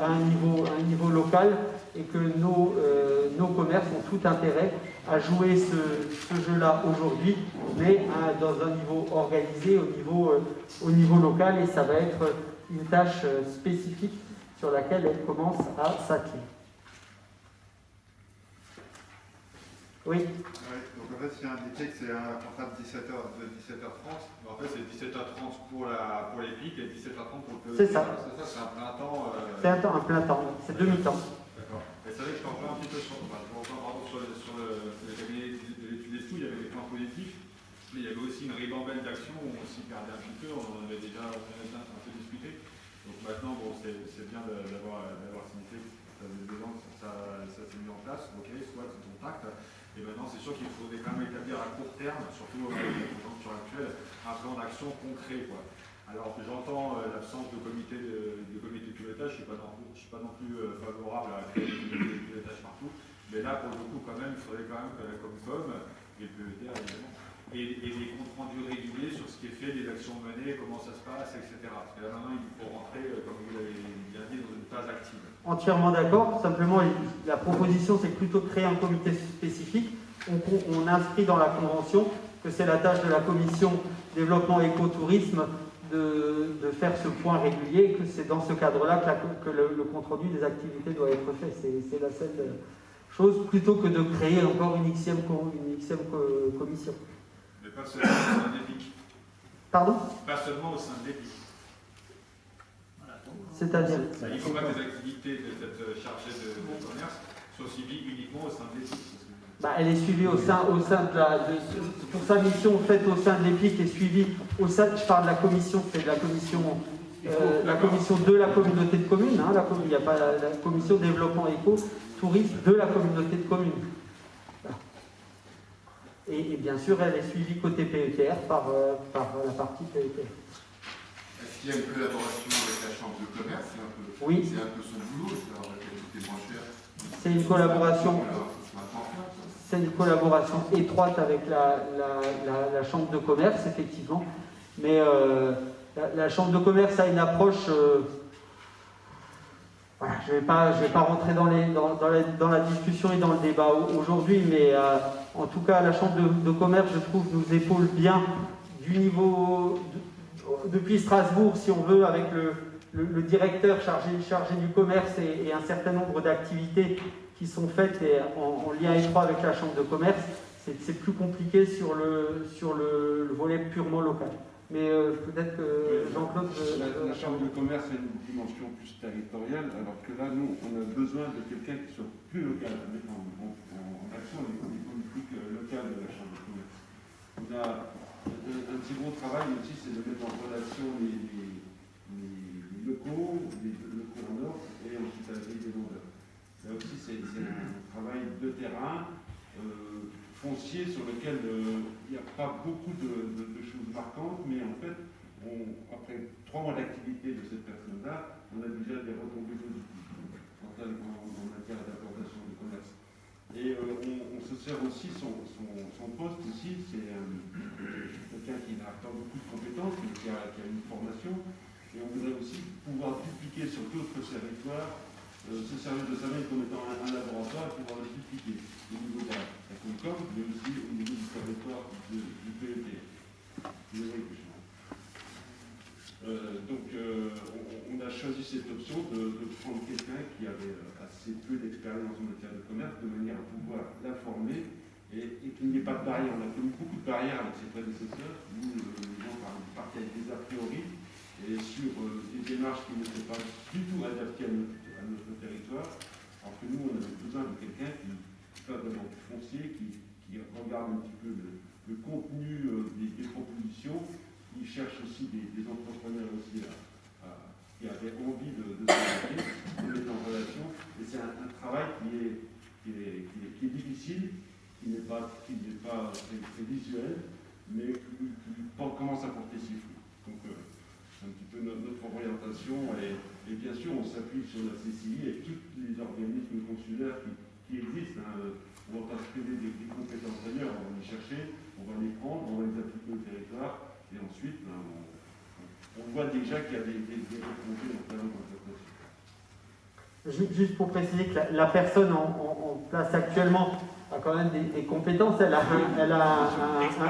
à un niveau local, et que nos commerces ont tout intérêt à jouer ce jeu-là aujourd'hui, mais dans un niveau organisé, au niveau local, et ça va être une tâche spécifique sur laquelle elle commence à s'atteler. Oui. Donc en fait, il y a indiqué que c'est un contrat de 17h30. En fait, c'est 17h30 pour les pics et 17h30 pour le PET. C'est ça. C'est un plein temps. C'est un plein temps, c'est demi-temps. D'accord. Et c'est vrai que je t'en rejoins un petit peu sur le cabinet de l'étude des sous, il y avait des points positifs, mais il y avait aussi une ribambelle d'actions où on s'y perdait un petit peu, on en avait déjà un peu discuté. Donc maintenant, bon, c'est bien d'avoir signifié que ça faisait 2 ans que ça s'est mis en place, ok, soit c'est contact. Et maintenant, c'est sûr qu'il faudrait quand même établir à court terme, surtout dans la conjoncture actuelle, un plan d'action concret, quoi. Alors j'entends l'absence de comité de pilotage, je ne suis pas non plus favorable à créer des comités de pilotage partout, mais là pour le coup quand même, il faudrait quand même que la Comcom, et le PET évidemment, et des comptes rendus réguliers sur ce qui est fait, les actions menées, comment ça se passe, etc. Parce que là maintenant il faut rentrer, comme vous l'avez bien dit, dans une phase active. Entièrement d'accord, simplement la proposition c'est plutôt de créer un comité spécifique. On inscrit dans la convention que c'est la tâche de la commission développement écotourisme de faire ce point régulier, et que c'est dans ce cadre-là que le compte-rendu des activités doit être fait. C'est la seule chose, plutôt que de créer encore une Xème commission. Mais pas seulement au sein de l'EPIC. Pardon? Pas seulement au sein de l'EPIC. C'est-à-dire? Il ne faut pas que les activités de cette chargée de commerce soient suivies uniquement au sein de l'EPIC. Elle est suivie au sein de pour sa mission faite au sein de l'EPIC est suivie au sein, je parle de la commission, c'est de la commission de la communauté de communes, hein, il n'y a pas la commission développement éco-tourisme de la communauté de communes. Et bien sûr, elle est suivie côté PETR par la partie PETR. Est-ce qu'il y a une collaboration avec la Chambre de commerce? Oui. C'est un peu son boulot, alors la qualité moins chère. C'est une collaboration. C'est une collaboration étroite avec la Chambre de commerce, effectivement. Mais la Chambre de commerce a une approche... je ne vais pas rentrer dans la discussion et dans le débat aujourd'hui, mais en tout cas, la Chambre de commerce, je trouve, nous épaule bien du niveau... depuis Strasbourg, si on veut, avec le directeur chargé du commerce et un certain nombre d'activités qui sont faites en lien étroit avec la Chambre de commerce. C'est plus compliqué sur le volet purement local. Mais peut-être que Jean-Claude... La Chambre de commerce a une dimension plus territoriale, alors que là, nous, on a besoin de quelqu'un qui soit plus local, avec en action les politiques locales de la Chambre de commerce. On a un petit gros travail aussi, c'est de mettre en relation les locaux en ordre, et ensuite avec les vendeurs. Là aussi, c'est un travail de terrain, foncier, sur lequel il n'y a pas beaucoup de choses marquantes, mais en fait, après 3 mois d'activité de cette personne-là, on a déjà des retombées positives en matière d'importation de commerce. Et on se sert aussi, son poste aussi, c'est quelqu'un qui n'a pas beaucoup de compétences, mais qui a une formation, et on voudrait aussi pouvoir dupliquer sur d'autres territoires ce service de service comme étant un laboratoire et pouvoir le dupliquer au niveau de la Comcom, mais aussi au niveau du territoire du PET. Donc on a choisi cette option de prendre quelqu'un qui avait assez peu d'expérience en matière de commerce, de manière à pouvoir l'informer et qu'il n'y ait pas de barrière. On a connu beaucoup de barrières avec ses prédécesseurs, où les gens partaient avec des a priori et sur des démarches qui n'étaient pas du tout adaptées à notre territoire, alors que nous, on avait besoin de quelqu'un qui fait d'abord du foncier, qui regarde un petit peu le contenu des propositions, qui cherche aussi des entrepreneurs aussi qui avaient envie de s'engager, de mettre en relation. Et c'est un travail qui est difficile, qui n'est pas très visuel, mais qui commence à porter ses fruits. Donc, un petit peu notre orientation, et bien sûr on s'appuie sur la CCI et tous les organismes consulaires qui existent. Hein. On ne va pas se priver des compétences d'ailleurs, on va les chercher, on va les prendre, on va les appliquer au territoire, et ensuite, on voit déjà qu'il y a des projets en termes d'interprétation. Juste pour préciser que la personne en place actuellement a quand même des compétences, elle a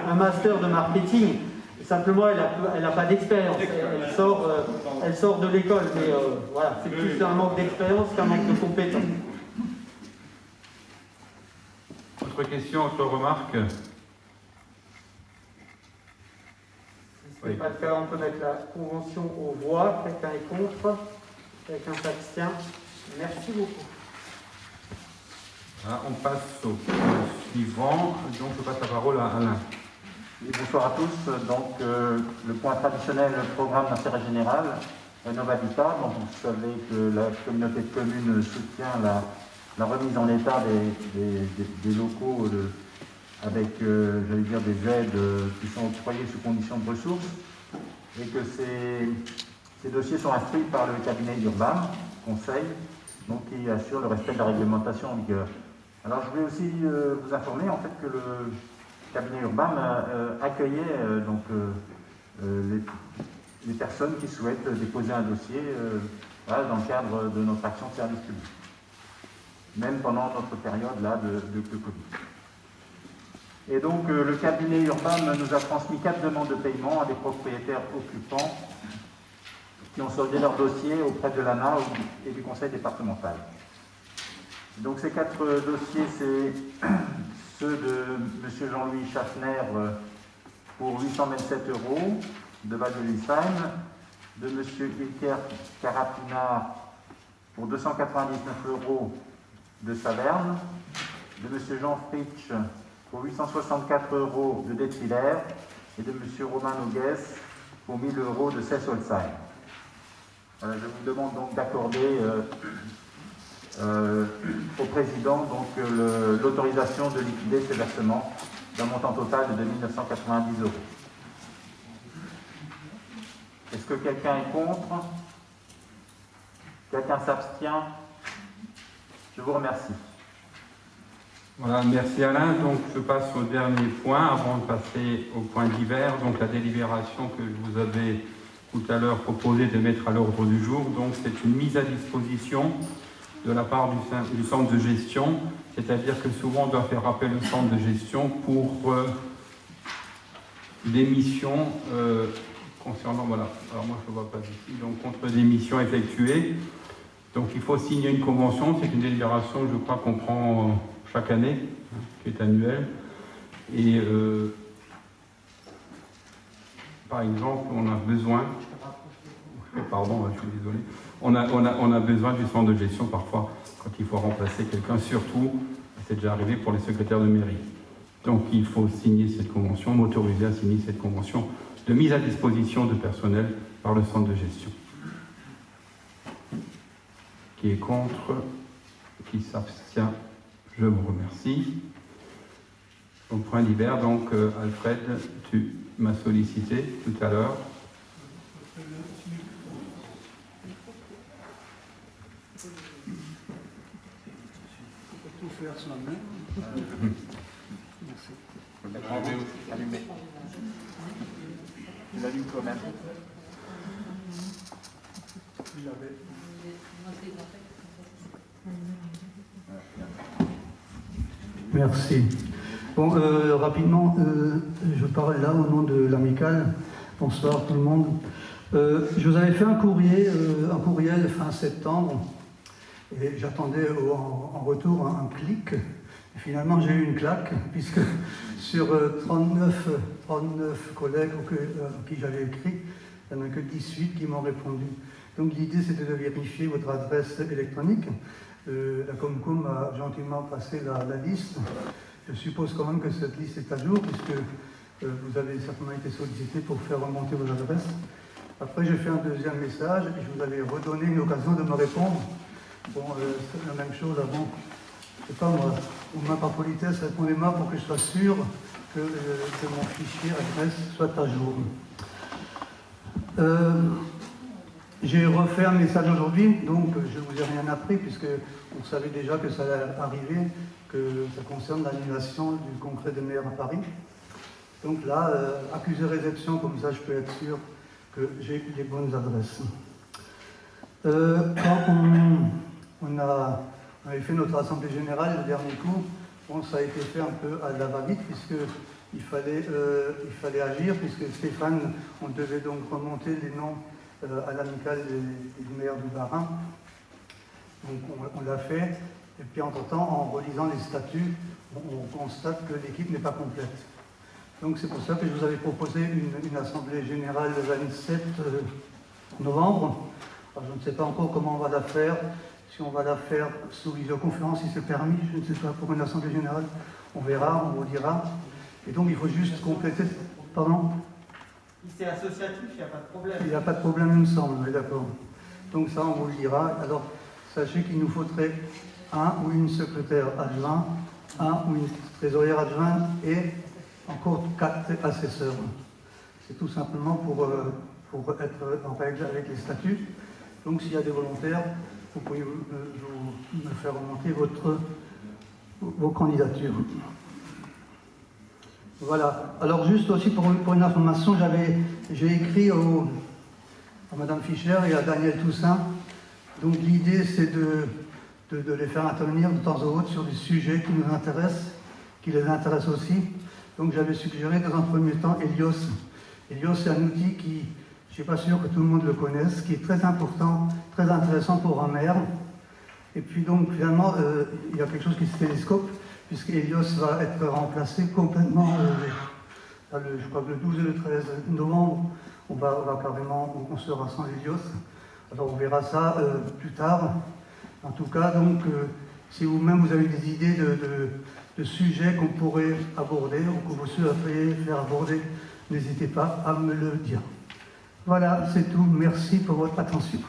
un master de marketing, simplement elle n'a pas d'expérience, elle sort de l'école, mais voilà, c'est plus un manque d'expérience qu'un manque de compétences. Autre question, autre remarque? Si pas le cas, on peut mettre la convention aux voix, quelqu'un est contre, quelqu'un s'abstient. Merci beaucoup. Voilà, on passe au point suivant. Donc, je passe la parole à Alain. Oui, bonsoir à tous. Donc, le point traditionnel, le programme d'intérêt général, Novavitat. Donc, vous savez que la communauté de communes soutient la remise en état des locaux avec, j'allais dire, des aides qui sont octroyées sous condition de ressources, et que ces dossiers sont instruits par le cabinet d'Urban Conseil, donc qui assure le respect de la réglementation en vigueur. Alors je voulais aussi vous informer en fait que le cabinet Urban accueillait les personnes qui souhaitent déposer un dossier voilà, dans le cadre de notre action de service public, même pendant notre période là de Covid. Et donc le cabinet Urban nous a transmis 4 demandes de paiement à des propriétaires occupants qui ont soldé leur dossier auprès de l'ANA et du conseil départemental. Donc ces 4 dossiers, c'est ceux de M. Jean-Louis Schaffner pour 827 € de Val-de-Lisheim, de M. Ilker Karapina pour 299 € de Saverne, de M. Jean Fritsch pour 864 € de Detwiller et de M. Romain Noguès pour 1000 € de Cess-Olsheim. Je vous demande donc d'accorder au président l'autorisation de liquider ces versements d'un montant total de 2 990 €. Est-ce que quelqu'un est contre? Quelqu'un s'abstient? Je vous remercie. Voilà, merci Alain. Donc je passe au dernier point avant de passer au point divers, donc la délibération que je vous avais tout à l'heure proposé de mettre à l'ordre du jour. Donc c'est une mise à disposition de la part du centre de gestion, c'est-à-dire que souvent on doit faire appel au centre de gestion pour des missions concernant, voilà, alors moi je ne vois pas ici, donc contre des missions effectuées. Donc il faut signer une convention, c'est une délibération, je crois, qu'on prend chaque année, hein, qui est annuelle. Et par exemple, on a besoin, pardon, je suis désolé, on a besoin du centre de gestion parfois quand il faut remplacer quelqu'un, surtout, c'est déjà arrivé pour les secrétaires de mairie. Donc il faut signer cette convention, m'autoriser à signer cette convention de mise à disposition de personnel par le centre de gestion. Qui est contre? Qui s'abstient? Je vous remercie. Au point divers, donc Alfred, tu m'as sollicité tout à l'heure. Tout faire soi-même. Merci. Allumé. Tu l'allumes toi-même. Merci. Bon, rapidement, je parle là au nom de l'amicale. Bonsoir tout le monde. Je vous avais fait un courriel fin septembre, et j'attendais en retour un clic. Et finalement, j'ai eu une claque, puisque sur 39 collègues à qui j'avais écrit, il n'y en a que 18 qui m'ont répondu. Donc l'idée, c'était de vérifier votre adresse électronique. La Comcom a gentiment passé la liste. Je suppose quand même que cette liste est à jour, puisque vous avez certainement été sollicité pour faire remonter vos adresses. Après, j'ai fait un deuxième message et je vous avais redonné une occasion de me répondre. Bon, c'est la même chose avant. Je sais pas moi, au moins par politesse, répondez-moi pour que je sois sûr que mon fichier adresse soit à jour. J'ai refait un message aujourd'hui, donc je ne vous ai rien appris, puisque on savait déjà que ça allait arriver, que ça concerne l'annulation du congrès des maires à Paris. Donc là, accusé réception, comme ça je peux être sûr que j'ai les bonnes adresses. Quand on avait fait notre assemblée générale le dernier coup, bon, ça a été fait un peu à la va-vite, puisqu'il fallait agir, puisque Stéphane, on devait donc remonter les noms à l'amicale des maires du Bas-Rhin. Donc on l'a fait, et puis entre-temps, en relisant les statuts, on constate que l'équipe n'est pas complète. Donc c'est pour ça que je vous avais proposé une assemblée générale le 27 novembre. Alors, je ne sais pas encore comment on va la faire, si on va la faire sous visioconférence, si c'est permis, je ne sais pas, pour une assemblée générale. On verra, on vous dira. Et donc il faut juste compléter... Pardon ? Si c'est associatif, il n'y a pas de problème. Il n'y a pas de problème, il me semble, mais d'accord. Donc ça, on vous le dira. Alors, sachez qu'il nous faudrait un ou une secrétaire adjoint, un ou une trésorière adjointe et encore 4 assesseurs. C'est tout simplement pour être en règle avec les statuts. Donc s'il y a des volontaires, vous pouvez me faire remonter vos candidatures. Voilà. Alors juste aussi pour une information, j'ai écrit à Madame Fischer et à Daniel Toussaint. Donc l'idée c'est de les faire intervenir de temps en temps sur des sujets qui nous intéressent, qui les intéressent aussi. Donc j'avais suggéré dans un premier temps Helios. Helios c'est un outil qui, je ne suis pas sûr que tout le monde le connaisse, qui est très important, très intéressant pour un maire. Et puis donc finalement il y a quelque chose qui se télescope, puisque Helios va être remplacé complètement, je crois que le 12 et le 13 novembre, on sera sans Helios. Alors on verra ça plus tard. En tout cas, donc, si vous-même vous avez des idées de sujets qu'on pourrait aborder ou que vous souhaiteriez faire aborder, n'hésitez pas à me le dire. Voilà, c'est tout. Merci pour votre attention.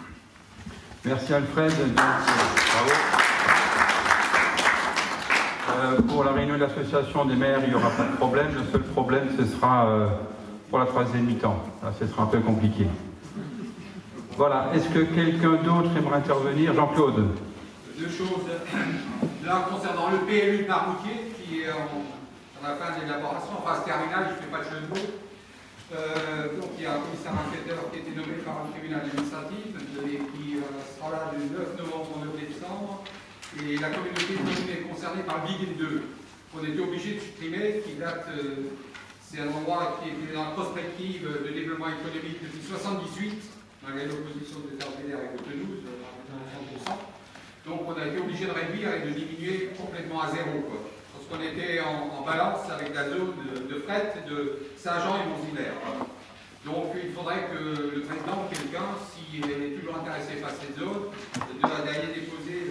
Merci Alfred. Bravo. Pour la réunion de l'association des maires, il n'y aura pas de problème. Le seul problème, ce sera pour la troisième mi-temps. Là, ce sera un peu compliqué. Voilà. Est-ce que quelqu'un d'autre aimerait intervenir? Jean-Claude. Deux choses. Là, concernant le PLU de Marmoutier, qui est en la fin de l'élaboration, en phase terminale, je ne fais pas de jeu de mots. Donc, il y a un commissaire enquêteur qui a été nommé par le tribunal administratif et qui sera là du 9 novembre au 9 décembre. Et la communauté de communes est concernée par le BIG 2. On était obligé de supprimer, qui date, c'est un endroit qui est dans la prospective de développement économique depuis 1978, malgré l'opposition de Terre et de Toulouse, à 100%. Donc on a été obligé de réduire et de diminuer complètement à zéro, quoi. Parce qu'on était en balance avec la zone de fret de Saint-Jean et Montvillers. Donc il faudrait que le président ou quelqu'un, s'il est toujours intéressé par cette zone, d'aller déposer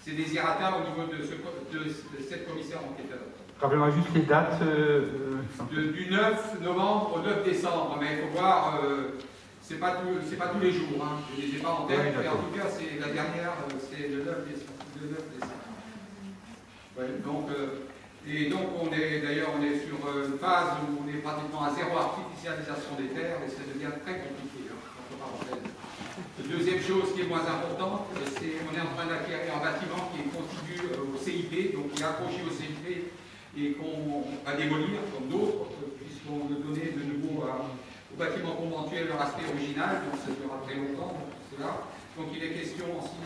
ses désirata au niveau de cette commissaire enquêteur. Rappelez-moi juste les dates. Du 9 novembre au 9 décembre, mais il faut voir, c'est pas tous les jours, hein. Je ne les ai pas en tête, oui, mais en tout cas, c'est la dernière, c'est le 9 décembre. Ouais, donc, et donc, on est sur une phase où on est pratiquement à zéro artificialisation des terres et ça devient très compliqué, hein, entre parenthèses. Deuxième chose qui est moins importante, c'est qu'on est en train d'acquérir un bâtiment qui est contigu au CIP, donc qui est accroché au CIP et qu'on va démolir comme d'autres, puisqu'on veut donner de nouveau au bâtiment conventuel leur aspect original, donc ça durera très longtemps, cela. Donc il est question aussi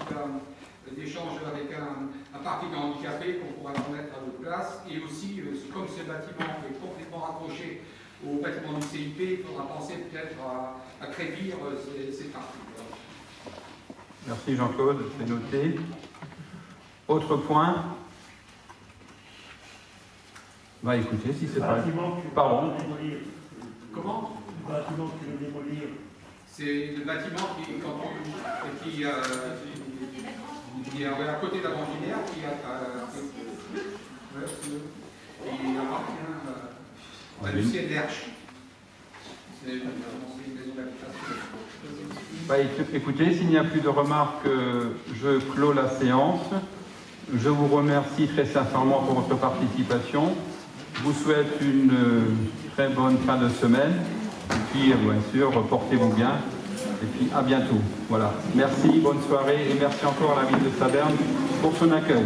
d'échange avec un parking handicapé qu'on pourra remettre à notre place, et aussi, comme ce bâtiment est complètement raccroché au bâtiment du CIP, il faudra penser peut-être à crédire ces parties. Merci Jean-Claude, c'est noté. Autre point? Bah écoutez, si c'est pas... Pardon. Comment? Le bâtiment que tu veux démolir. C'est le bâtiment qui est à côté de la Banquinière, qui appartient à Lucien Lerche. C'est une maison d'habitation. Bah, écoutez, s'il n'y a plus de remarques, je clôt la séance. Je vous remercie très sincèrement pour votre participation. Je vous souhaite une très bonne fin de semaine. Et puis, bien sûr, portez-vous bien. Et puis à bientôt. Voilà. Merci, bonne soirée et merci encore à la ville de Saverne pour son accueil.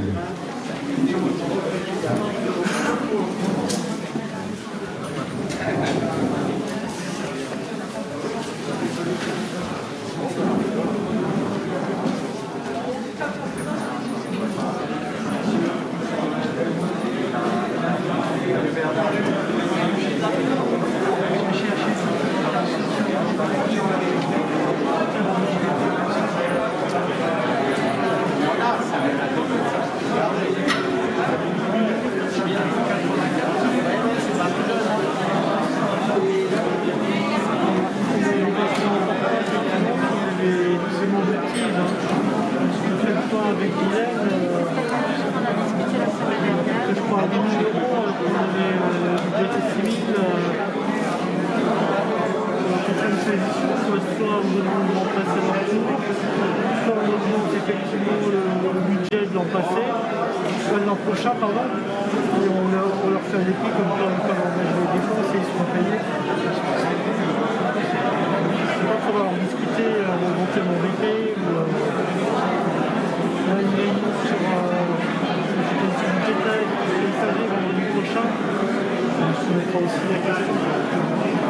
On se mettra aussi la question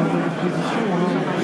de l'opposition.